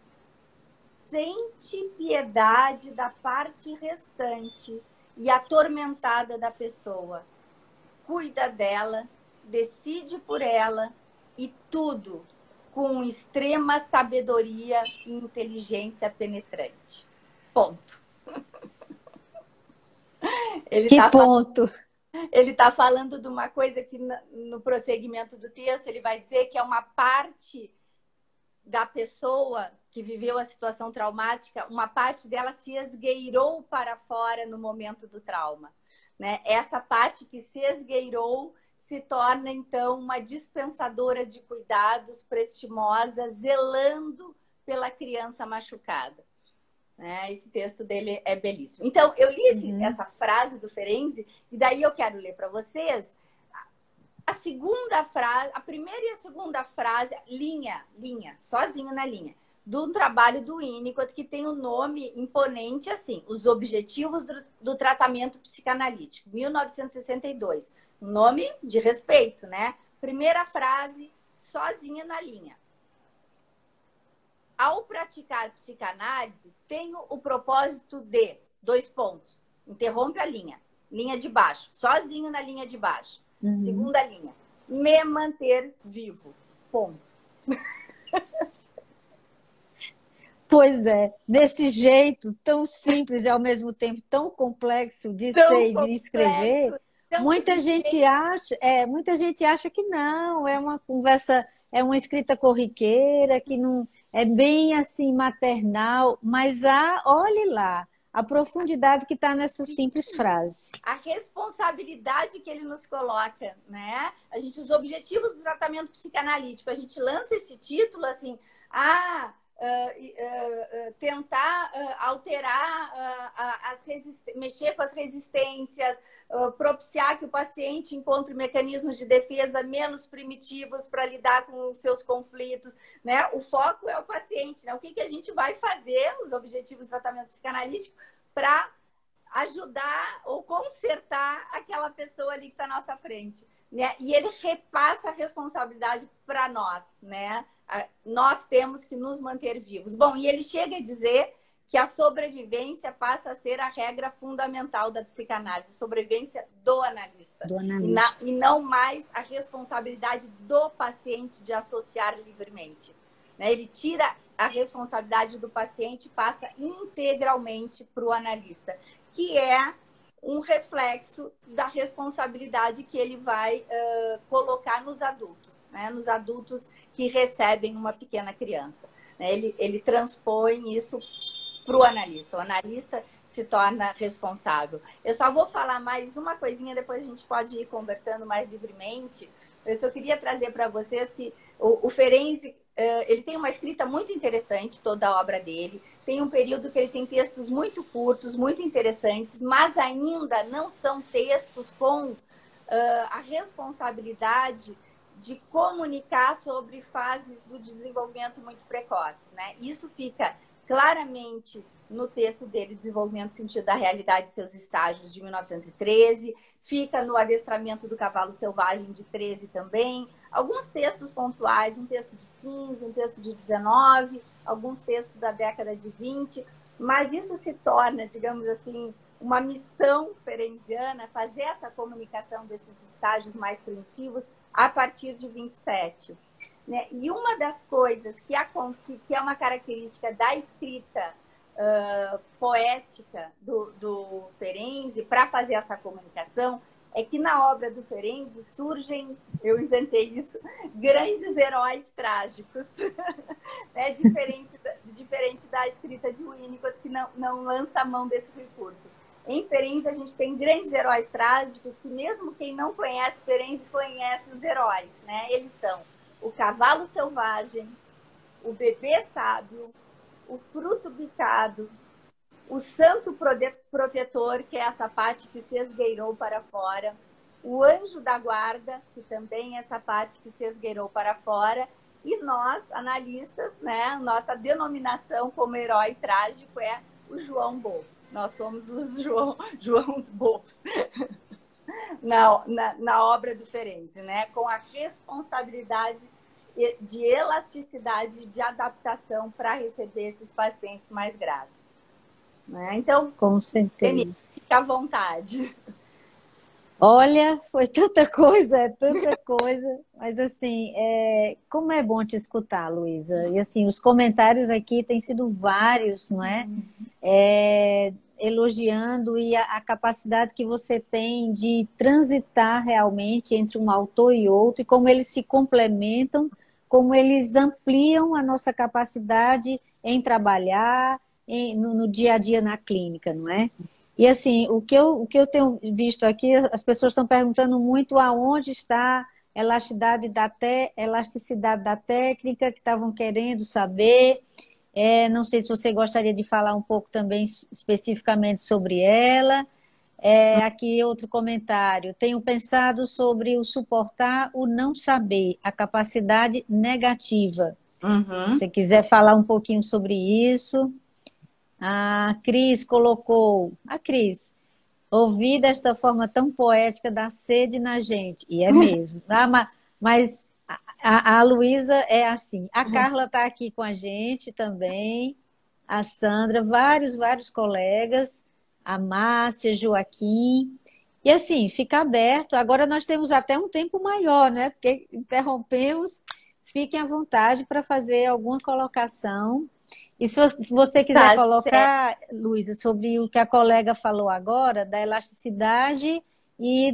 sente piedade da parte restante e atormentada da pessoa. Cuida dela, decide por ela e tudo com extrema sabedoria e inteligência penetrante. Ponto. Ponto! Ele está falando de uma coisa que no prosseguimento do texto ele vai dizer que é uma parte da pessoa que viveu a situação traumática, uma parte dela se esgueirou para fora no momento do trauma, né? Essa parte que se esgueirou se torna, então, uma dispensadora de cuidados, prestimosa, zelando pela criança machucada. Esse texto dele é belíssimo. Então, eu li essa frase do Ferenczi, e daí eu quero ler para vocês a segunda frase, a primeira e a segunda frase, linha, sozinho na linha, do trabalho do Winnicott, que tem um nome imponente assim, Os Objetivos do Tratamento Psicanalítico, 1962. Um nome de respeito, né? Primeira frase, sozinha na linha. Ao praticar psicanálise, tenho o propósito de, 2 pontos, interrompe a linha de baixo, sozinho na linha de baixo. Segunda linha, me manter vivo, ponto. Pois é, desse jeito tão simples e ao mesmo tempo tão complexo de ser e de escrever, muita gente acha que não, é uma conversa, é uma escrita corriqueira, que não é bem assim maternal, mas olhe lá, a profundidade que está nessa simples frase. A responsabilidade que ele nos coloca, né? Os objetivos do tratamento psicanalítico, a gente lança esse título assim, tentar alterar, mexer com as resistências, propiciar que o paciente encontre mecanismos de defesa menos primitivos para lidar com os seus conflitos, né? O foco é o paciente, né? O que a gente vai fazer, os objetivos do tratamento psicanalítico, para ajudar ou consertar aquela pessoa ali que está à nossa frente, né? E ele repassa a responsabilidade para nós, né? Nós temos que nos manter vivos. Bom, e ele chega a dizer que a sobrevivência passa a ser a regra fundamental da psicanálise, sobrevivência do analista. E não mais a responsabilidade do paciente de associar livremente, né? Ele tira a responsabilidade do paciente e passa integralmente para o analista, que é um reflexo da responsabilidade que ele vai colocar nos adultos, né? Nos adultos que recebem uma pequena criança, né? Ele transpõe isso para o analista. O analista se torna responsável. Eu só vou falar mais uma coisinha, depois a gente pode ir conversando mais livremente. Eu só queria trazer para vocês que o Ferenczi, ele tem uma escrita muito interessante, toda a obra dele. Tem um período que ele tem textos muito curtos, muito interessantes, mas ainda não são textos com a responsabilidade de comunicar sobre fases do desenvolvimento muito precoces, né? Isso fica claramente no texto dele, Desenvolvimento e Sentido da Realidade e Seus Estágios, de 1913. Fica no Adestramento do Cavalo Selvagem, de 13 também. Alguns textos pontuais, um texto de 15, um texto de 19, alguns textos da década de 20. Mas isso se torna, digamos assim, uma missão ferenciana, fazer essa comunicação desses estágios mais primitivos a partir de 27. Né? E uma das coisas que é uma característica da escrita poética do Ferenczi para fazer essa comunicação é que na obra do Ferenczi surgem, eu inventei isso, grandes heróis trágicos, né? diferente da escrita de Winnicott, que não lança a mão desse recurso. Em Ferenczi, a gente tem grandes heróis trágicos que mesmo quem não conhece Ferenczi conhece os heróis, né? Eles são o cavalo selvagem, o bebê sábio, o fruto bicado, o santo protetor, que é essa parte que se esgueirou para fora, o anjo da guarda, que também é essa parte que se esgueirou para fora, e nós, analistas, né, nossa denominação como herói trágico é o João Bofo. Nós somos os Joãos Bofos na obra do Ferenczi, né, com a responsabilidade de elasticidade, de adaptação para receber esses pacientes mais graves. Né? Então, com certeza. Denise, fica à vontade. Olha, foi tanta coisa, mas assim, como é bom te escutar, Luísa. E assim, os comentários aqui têm sido vários, não é? Elogiando e a capacidade que você tem de transitar realmente entre um autor e outro, e como eles se complementam, como eles ampliam a nossa capacidade em trabalhar no dia a dia na clínica, não é? E assim, o que eu tenho visto aqui, as pessoas estão perguntando muito aonde está a elasticidade da técnica, que estavam querendo saber. Não sei se você gostaria de falar um pouco também especificamente sobre ela. Aqui outro comentário. Tenho pensado sobre o suportar o não saber, a capacidade negativa. Uhum. Se você quiser falar um pouquinho sobre isso. A Cris colocou... A Cris, ouvir desta forma tão poética dá sede na gente. E é mesmo. Mas a Luísa é assim. A Carla está aqui com a gente também. A Sandra, vários colegas. A Márcia, Joaquim. E assim, fica aberto. Agora nós temos até um tempo maior, né? Porque interrompemos. Fiquem à vontade para fazer alguma colocação. E se você quiser colocar, Luísa, sobre o que a colega falou agora, da elasticidade e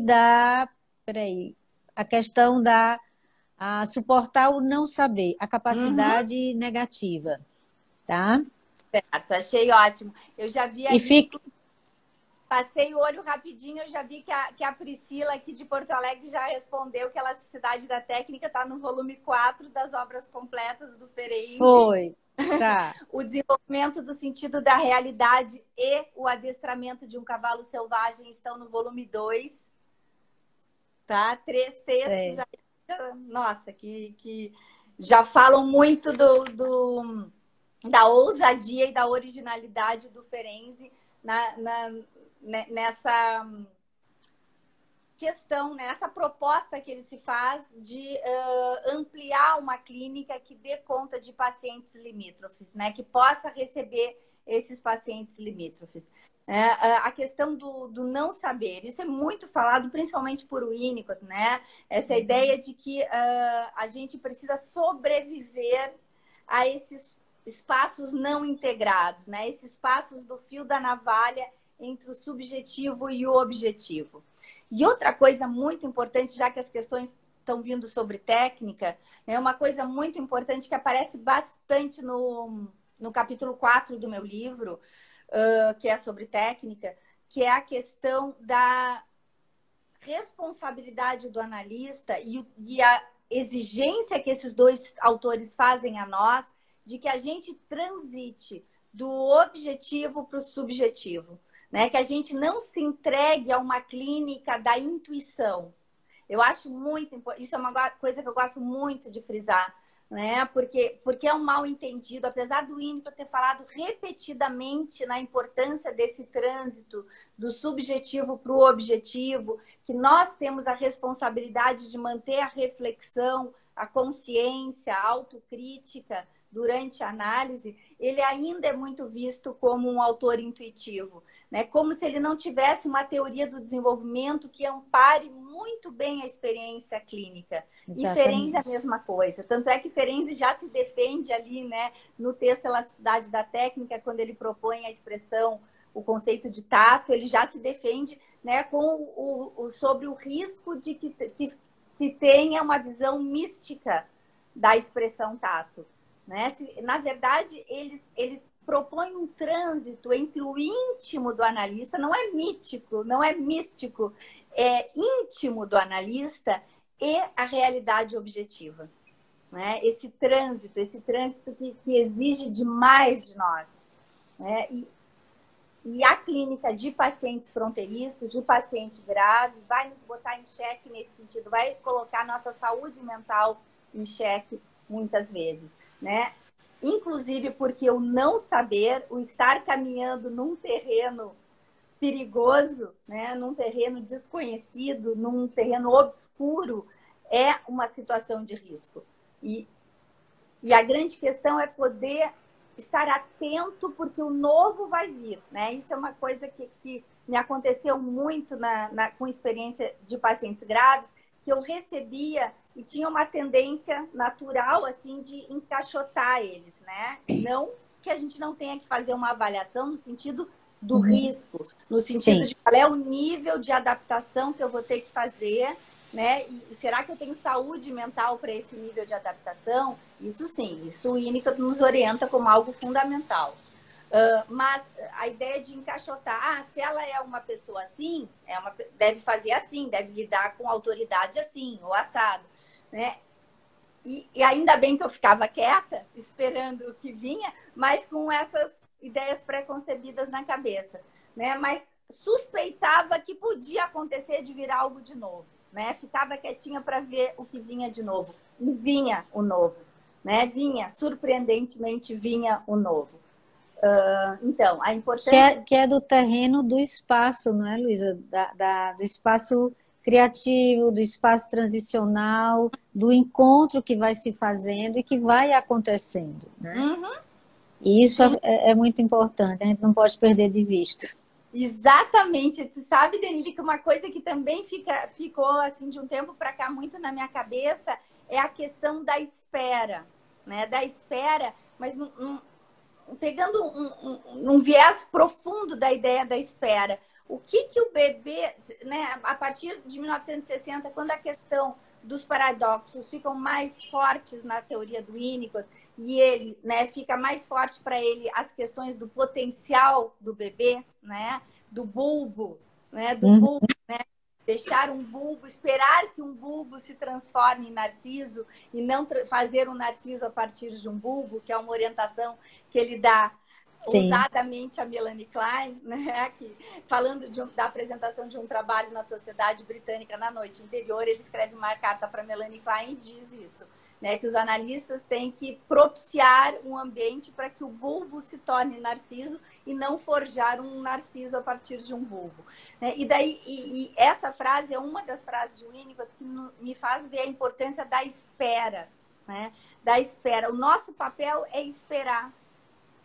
a questão suportar o não saber, a capacidade negativa, tá? Certo, achei ótimo. Eu já vi passei o olho rapidinho, eu já vi que a Priscila aqui de Porto Alegre já respondeu que a elasticidade da técnica está no volume 4 das obras completas do Ferenczi. Foi. Tá. O desenvolvimento do sentido da realidade e o adestramento de um cavalo selvagem estão no volume 2. Tá? 3 textos. Nossa, que já falam muito da ousadia e da originalidade do Ferenczi nessa questão, né? Essa proposta que ele se faz de ampliar uma clínica que dê conta de pacientes limítrofes, né? Que possa receber esses pacientes limítrofes. A questão do não saber, isso é muito falado, principalmente por Winnicott, né? Essa ideia de que a gente precisa sobreviver a esses espaços não integrados, né? Esses espaços do fio da navalha entre o subjetivo e o objetivo. E outra coisa muito importante, já que as questões estão vindo sobre técnica, né, uma coisa muito importante que aparece bastante no capítulo 4 do meu livro, que é sobre técnica, que é a questão da responsabilidade do analista e a exigência que esses dois autores fazem a nós de que a gente transite do objetivo para o subjetivo. Né? Que a gente não se entregue a uma clínica da intuição. Eu acho muito importante, isso é uma coisa que eu gosto muito de frisar, né? Porque é um mal entendido, apesar do Winnicott ter falado repetidamente na importância desse trânsito do subjetivo para o objetivo, que nós temos a responsabilidade de manter a reflexão, a consciência, a autocrítica durante a análise, ele ainda é muito visto como um autor intuitivo, né? Como se ele não tivesse uma teoria do desenvolvimento que ampare muito bem a experiência clínica. Exatamente. E Ferenczi é a mesma coisa. Tanto é que Ferenczi já se defende ali, né, no texto Elasticidade da Técnica, quando ele propõe a expressão, o conceito de tato, ele já se defende, né, sobre o risco de que se tenha uma visão mística da expressão tato. né? Na verdade, eles propõem um trânsito entre o íntimo do analista, não é mítico, não é místico, é íntimo do analista e a realidade objetiva, né? Esse trânsito que exige demais de nós, né? E a clínica de pacientes fronteiriços, de paciente grave, vai nos botar em xeque nesse sentido, vai colocar nossa saúde mental em xeque muitas vezes, né? Inclusive porque o não saber, o estar caminhando num terreno perigoso, né? Num terreno desconhecido, num terreno obscuro, é uma situação de risco. E a grande questão é poder estar atento, porque o novo vai vir, né? Isso é uma coisa que me aconteceu muito com experiência de pacientes graves, que eu recebia e tinha uma tendência natural, assim, de encaixotar eles, né? Não que a gente não tenha que fazer uma avaliação no sentido do risco, no sentido de qual é o nível de adaptação que eu vou ter que fazer, né? E será que eu tenho saúde mental para esse nível de adaptação? Isso sim, isso o Winnicott nos orienta como algo fundamental. Mas a ideia de encaixotar, se ela é uma pessoa assim, deve fazer assim, deve lidar com autoridade assim, ou assado, né? E ainda bem que eu ficava quieta, esperando o que vinha, mas com essas ideias pré-concebidas na cabeça, né? Mas suspeitava que podia acontecer de vir algo de novo, né? Ficava quietinha para ver o que vinha de novo. E vinha o novo, né? Surpreendentemente vinha o novo. Então, a importância... Que é do terreno do espaço, não é, Luísa? Do espaço criativo, do espaço transicional, do encontro que vai se fazendo e que vai acontecendo, né? Uhum. E isso é muito importante, a gente não pode perder de vista. Exatamente. Tu sabe, Denise, que uma coisa que também ficou assim de um tempo para cá muito na minha cabeça é a questão da espera, né? Da espera, mas pegando um viés profundo da ideia da espera. O que o bebê, né, a partir de 1960, quando a questão dos paradoxos ficam mais fortes na teoria do Winnicott e ele, né, fica mais forte para ele as questões do potencial do bebê, né, do bulbo, né, deixar um bulbo, esperar que um bulbo se transforme em narciso e não fazer um narciso a partir de um bulbo, que é uma orientação que ele dá ousadamente a Melanie Klein, né? Que, falando da apresentação de um trabalho na Sociedade Britânica na noite anterior, ele escreve uma carta para Melanie Klein e diz isso, né? Que os analistas têm que propiciar um ambiente para que o bulbo se torne narciso e não forjar um narciso a partir de um bulbo, né? E essa frase é uma das frases de Winnicott que me faz ver a importância da espera, né? Da espera. O nosso papel é esperar.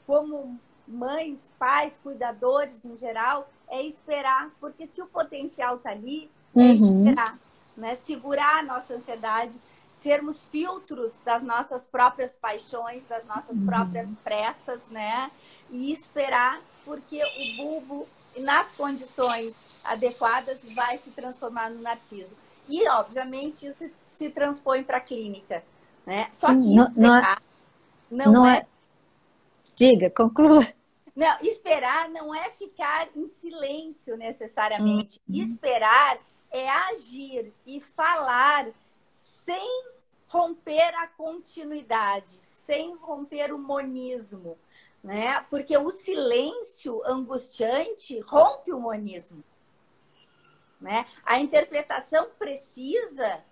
Como mães, pais, cuidadores em geral, é esperar, porque se o potencial está ali, é esperar, né? Segurar a nossa ansiedade, sermos filtros das nossas próprias paixões, das nossas próprias pressas, né? E esperar, porque o bulbo, nas condições adequadas, vai se transformar no narciso. E, obviamente, isso se transpõe para a clínica, né? Só que esperar não é... Diga, conclua. Não, esperar não é ficar em silêncio necessariamente. Esperar é agir e falar sem romper a continuidade, sem romper o monismo, né? Porque o silêncio angustiante rompe o monismo, né? A interpretação precisa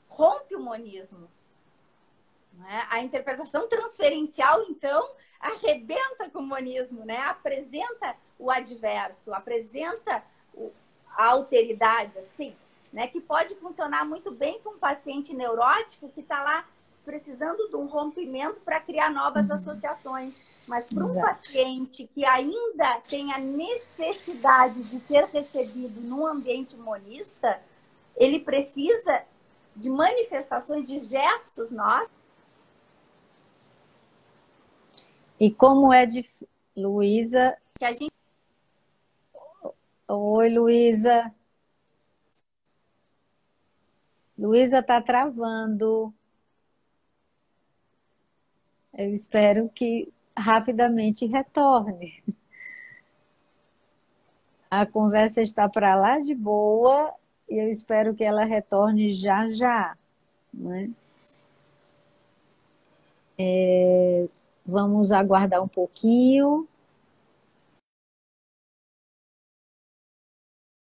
rompe o monismo, né? A interpretação transferencial, então, arrebenta com o monismo, né? Apresenta o adverso, apresenta a alteridade, assim, né? Que pode funcionar muito bem com um paciente neurótico que está lá precisando de um rompimento para criar novas associações. Mas para um paciente que ainda tem a necessidade de ser recebido num ambiente monista, ele precisa de manifestações, de gestos nossos. E como é de Luísa? Que a gente... Oi, Luísa. Luísa está travando. Eu espero que rapidamente retorne. A conversa está para lá de boa e eu espero que ela retorne já já, né? Vamos aguardar um pouquinho.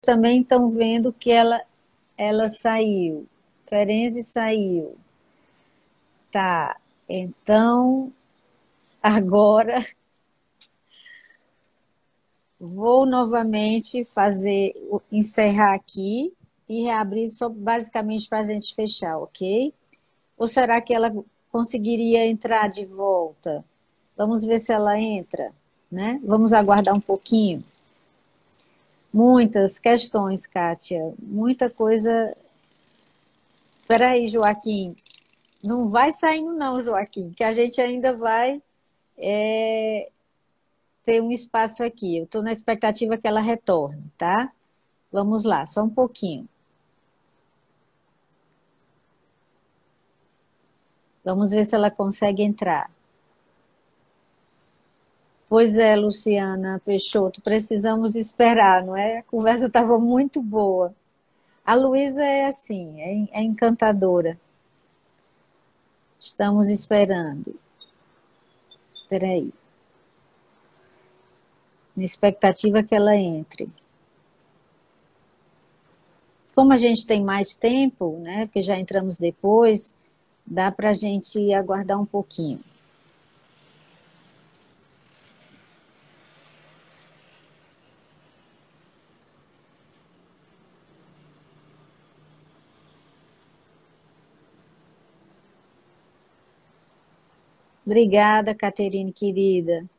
Também estão vendo que ela saiu. Ferenzi saiu. Tá. Então, agora vou novamente encerrar aqui e reabrir só basicamente para a gente fechar, ok? Ou será que ela conseguiria entrar de volta? Vamos ver se ela entra, né? Vamos aguardar um pouquinho. Muitas questões, Kátia. Muita coisa. Espera aí, Joaquim. Não vai saindo não, Joaquim, que a gente ainda vai ter um espaço aqui. Eu estou na expectativa que ela retorne, tá? Vamos lá, só um pouquinho. Vamos ver se ela consegue entrar. Pois é, Luciana Peixoto, precisamos esperar, não é? A conversa estava muito boa. A Luísa é assim, é encantadora. Estamos esperando. Espera aí. Na expectativa que ela entre. Como a gente tem mais tempo, né? Porque já entramos depois, dá para a gente aguardar um pouquinho. Obrigada, Caterine, querida.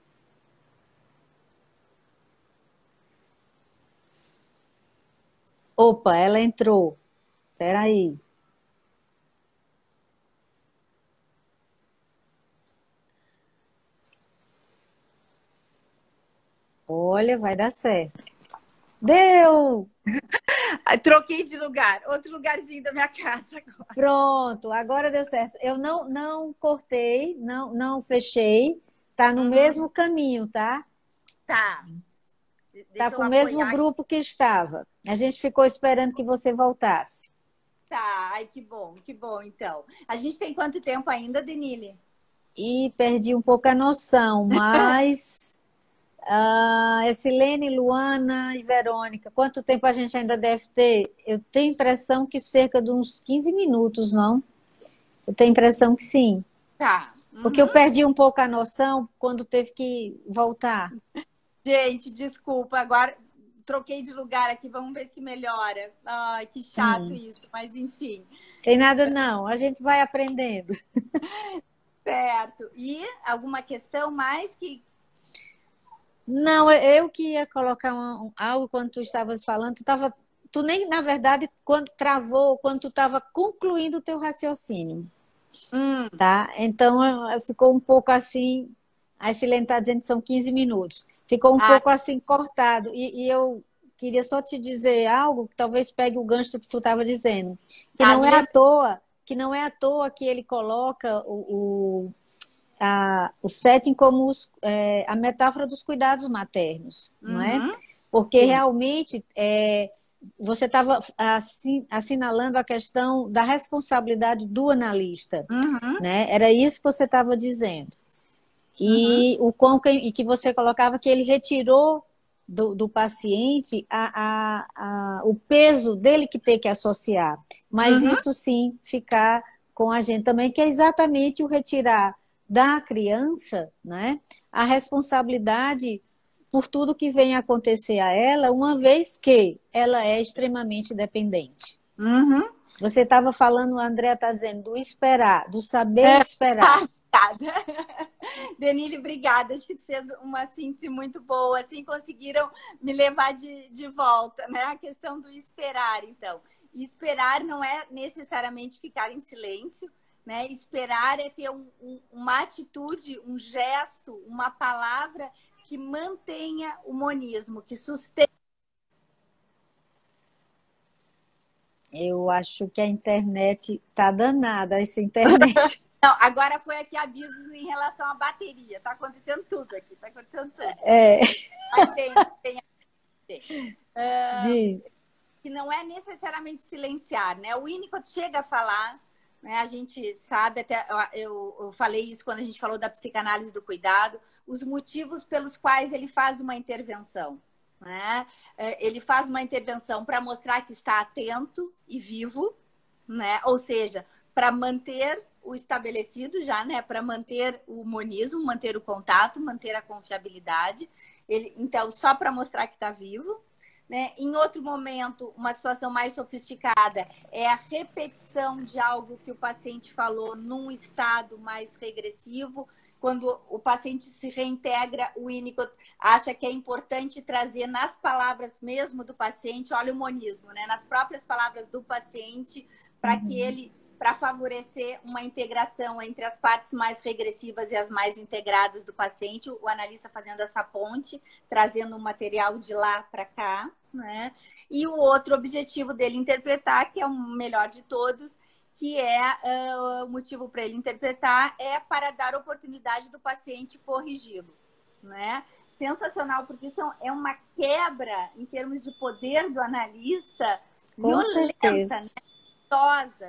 Opa, ela entrou. Espera aí. Olha, vai dar certo. Deu! Troquei de lugar, outro lugarzinho da minha casa agora. Pronto, agora deu certo. Eu não cortei, não fechei. Tá no mesmo caminho, tá? Tá. Tá Deixa eu com o mesmo apoiar. grupo que estava. A gente ficou esperando que você voltasse. Tá, ai, que bom, então. A gente tem quanto tempo ainda, Denile? E perdi um pouco a noção, mas Silene, Luana e Verônica, quanto tempo a gente ainda deve ter? Eu tenho impressão que cerca de uns 15 minutos, não? Eu tenho impressão que sim. Tá. Porque eu perdi um pouco a noção quando teve que voltar. Gente, desculpa, agora troquei de lugar aqui, vamos ver se melhora. Ai, que chato isso, mas enfim. Tem nada não, a gente vai aprendendo. Certo. E alguma questão mais que. Não, eu que ia colocar algo quando tu estavas falando, tu nem, na verdade, quando travou, quando tu estava concluindo o teu raciocínio, tá? Então, ficou um pouco assim, a Silene está dizendo que são 15 minutos, ficou um Ah, pouco assim cortado, e eu queria só te dizer algo que talvez pegue o gancho do que tu estava dizendo, que tá, não me é à lembra. toa, que ele coloca o setting como a metáfora dos cuidados maternos, não é? Uhum, Porque sim. realmente você estava assinalando a questão da responsabilidade do analista, Uhum, né? Era isso que você estava dizendo. uhum, E que você colocava que ele retirou do paciente o peso dele que tem que associar. Mas uhum, isso sim ficar com a gente também, que é exatamente o retirar da criança, né, a responsabilidade por tudo que vem acontecer a ela, uma vez que ela é extremamente dependente. uhum. Você estava falando, o André está dizendo, do esperar, do saber É, esperar. obrigada. Denile, obrigada. Acho que tu fez uma síntese muito boa. Assim conseguiram me levar de volta, né? A questão do esperar, então. E esperar não é necessariamente ficar em silêncio, né? Esperar é ter uma atitude, um gesto, uma palavra que mantenha o monismo, que sustente. Eu acho que a internet tá danada, essa internet. Não, agora foi aqui avisos em relação à bateria. Tá acontecendo tudo aqui, tá acontecendo tudo. É, Mas tem. diz. Que não é necessariamente silenciar, né? O Winnicott chega a falar, né? A gente sabe, até eu falei isso quando a gente falou da psicanálise do cuidado, os motivos pelos quais ele faz uma intervenção, né? Ele faz uma intervenção para mostrar que está atento e vivo, né? Ou seja, para manter o estabelecido já, né? Para manter o monismo, manter o contato, manter a confiabilidade. Então, só para mostrar que está vivo. Né? Em outro momento, uma situação mais sofisticada é a repetição de algo que o paciente falou num estado mais regressivo. Quando o paciente se reintegra, o Winnicott acha que é importante trazer nas palavras mesmo do paciente, olha o monismo, né? Nas próprias palavras do paciente, para que ele, para favorecer uma integração entre as partes mais regressivas e as mais integradas do paciente, o analista fazendo essa ponte, trazendo o material de lá para cá, né? E o outro objetivo dele interpretar, que é o melhor de todos, que é o motivo para ele interpretar, é para dar oportunidade do paciente corrigi-lo, né? Sensacional, porque isso é uma quebra em termos de poder do analista violenta, né?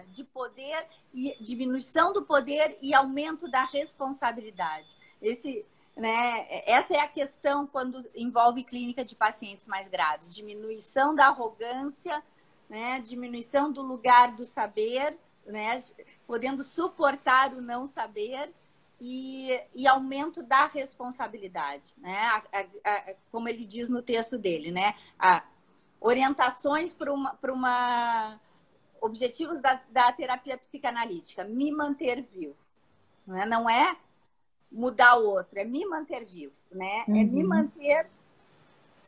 De poder e diminuição do poder e aumento da responsabilidade. Né, essa é a questão quando envolve clínica de pacientes mais graves. Diminuição da arrogância, né, diminuição do lugar do saber, né, podendo suportar o não saber e aumento da responsabilidade. Né, como ele diz no texto dele, né, orientações para uma objetivos da terapia psicanalítica, me manter vivo. Não é mudar o outro, é me manter vivo, né? É me manter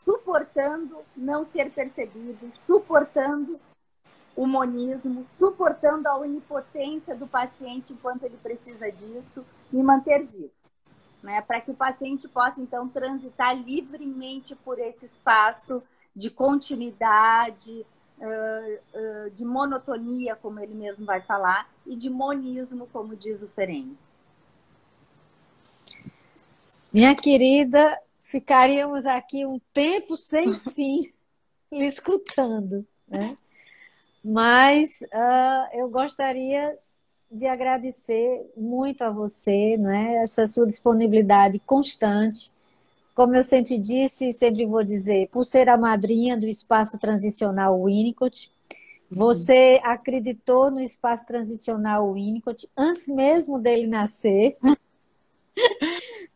suportando não ser percebido, suportando o monismo, suportando a onipotência do paciente enquanto ele precisa disso, me manter vivo, né? Para que o paciente possa, então, transitar livremente por esse espaço de continuidade, de monotonia, como ele mesmo vai falar, e de monismo, como diz o Ferenczi. Minha querida, ficaríamos aqui um tempo sem fim lhe escutando, né? Mas eu gostaria de agradecer muito a você, né? Essa sua disponibilidade constante. Como eu sempre disse e sempre vou dizer, por ser a madrinha do Espaço Transicional Winnicott, você acreditou no Espaço Transicional Winnicott antes mesmo dele nascer,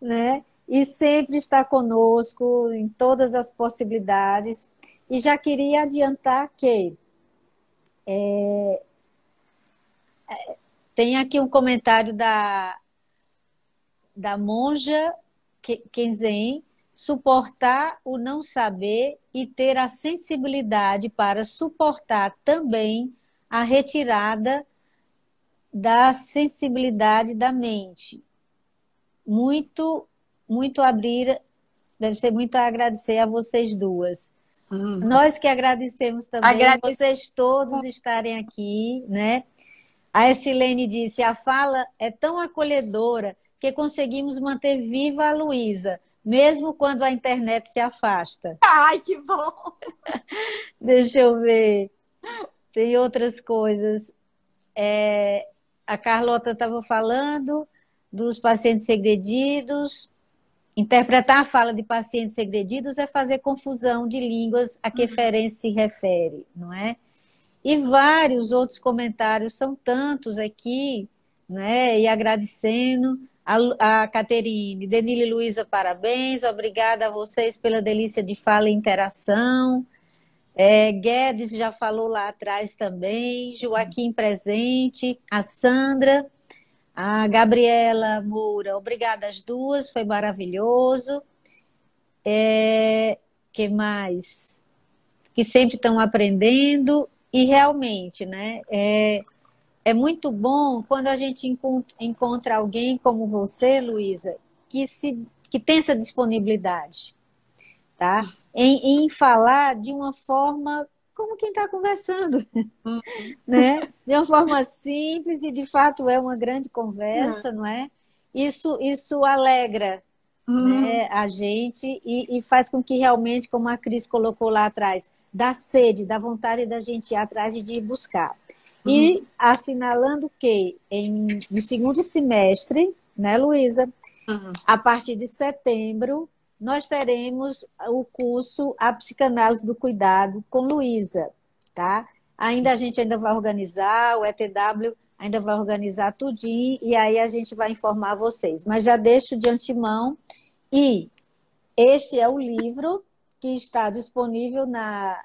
né? E sempre está conosco em todas as possibilidades. E já queria adiantar que tem aqui um comentário da monja Kenzen: suportar o não saber e ter a sensibilidade para suportar também a retirada da sensibilidade da mente. Muito abrir, deve ser muito a agradecer a vocês duas. Nós que agradecemos também, vocês todos estarem aqui, né? A Essilene disse: a fala é tão acolhedora que conseguimos manter viva a Luísa, mesmo quando a internet se afasta. Ai, que bom! Deixa eu ver. Tem outras coisas. A Carlota estava falando dos pacientes segredidos. Interpretar a fala de pacientes segredidos é fazer confusão de línguas a que Ferenczi se refere, não é? E vários outros comentários, são tantos aqui, né? E agradecendo a Caterine. Denile e Luísa, parabéns, obrigada a vocês pela delícia de fala e interação. Guedes já falou lá atrás também, Joaquim presente, a Sandra, a Gabriela Moura, obrigada às duas, foi maravilhoso. Que mais? Que sempre estão aprendendo. E realmente, né? É muito bom quando a gente encontra alguém como você, Luísa, que tem essa disponibilidade, tá? Em falar de uma forma como quem está conversando, Uhum. né? De uma forma simples e, de fato, é uma grande conversa, não é? Isso alegra, Uhum. né, a gente e faz com que realmente, como a Cris colocou lá atrás, dá sede, dá vontade da gente ir atrás e de ir buscar. E Uhum. assinalando que no segundo semestre, né, Luísa, Uhum. a partir de setembro, nós teremos o curso A Psicanálise do Cuidado com Luísa, tá? A gente ainda vai organizar, o ETW ainda vai organizar tudinho, e aí a gente vai informar vocês. Mas já deixo de antemão, e este é o livro que está disponível na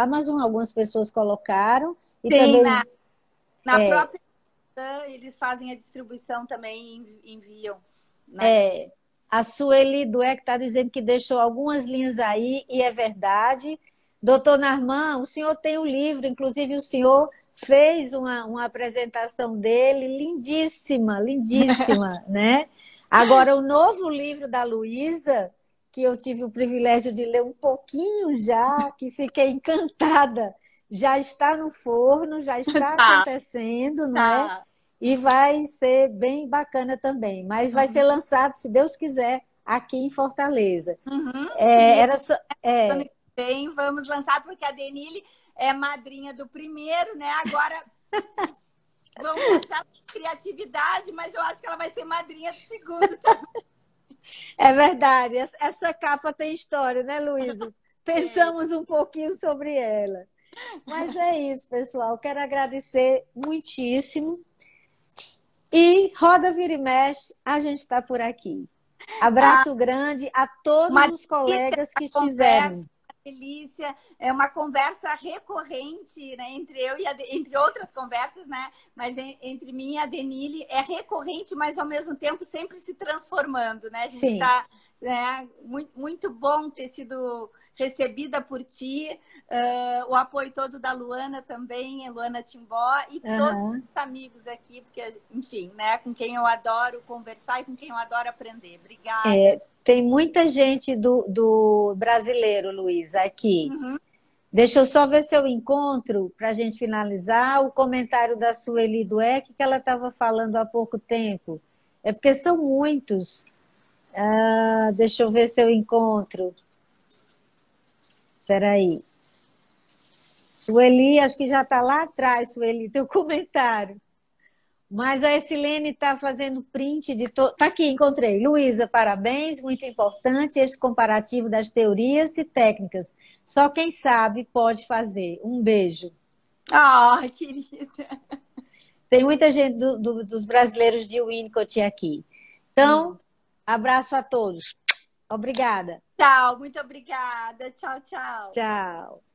Amazon, algumas pessoas colocaram, e Tem também na própria eles fazem a distribuição também e enviam, né? a Sueli Dueck está dizendo que deixou algumas linhas aí, e é verdade. Doutor Narman, o senhor tem o livro, inclusive o senhor fez uma apresentação dele, lindíssima, lindíssima, né? Agora, o novo livro da Luísa, que eu tive o privilégio de ler um pouquinho já, que fiquei encantada, já está no forno, já está Tá, acontecendo, não é? tá. E vai ser bem bacana também, mas vai ser Uhum. lançado, se Deus quiser, aqui em Fortaleza. Uhum. É, E era só, ano que vem vamos lançar, porque a Denile é madrinha do primeiro, né? Agora vão taxar criatividade, mas eu acho que ela vai ser madrinha do segundo. é verdade, essa capa tem história, né, Luísa? Também. Pensamos um pouquinho sobre ela. Mas é isso, pessoal. Quero agradecer muitíssimo. E roda, vira e mexe, a gente está por aqui. Ah, Abraço grande a todos uma os delícia colegas que essa conversa, estiveram. uma delícia. É uma conversa recorrente, né? Entre eu e entre outras conversas, né? Mas entre mim e a Denile é recorrente, mas ao mesmo tempo sempre se transformando, né? A gente Sim. está, né? Muito, muito bom ter sido recebida por ti, o apoio todo da Luana também, a Luana Timbó, e todos os Uhum. amigos aqui, porque, enfim, né, com quem eu adoro conversar e com quem eu adoro aprender. Obrigada. Tem muita gente do brasileiro, Luiz, aqui. Uhum. Deixa eu só ver se eu encontro, para a gente finalizar, o comentário da Sueli Dueck, que ela estava falando há pouco tempo. É porque são muitos. Deixa eu ver se eu encontro. Espera aí. Sueli, acho que já está lá atrás, Sueli, teu comentário. Mas a Essilene está fazendo print de todo. Está aqui, encontrei. Luísa, parabéns, muito importante este comparativo das teorias e técnicas. Só quem sabe pode fazer. Um beijo. Ah, querida. Tem muita gente dos brasileiros de Winnicott aqui. Então, abraço a todos. Obrigada. Tchau, muito obrigada. Tchau, tchau. Tchau.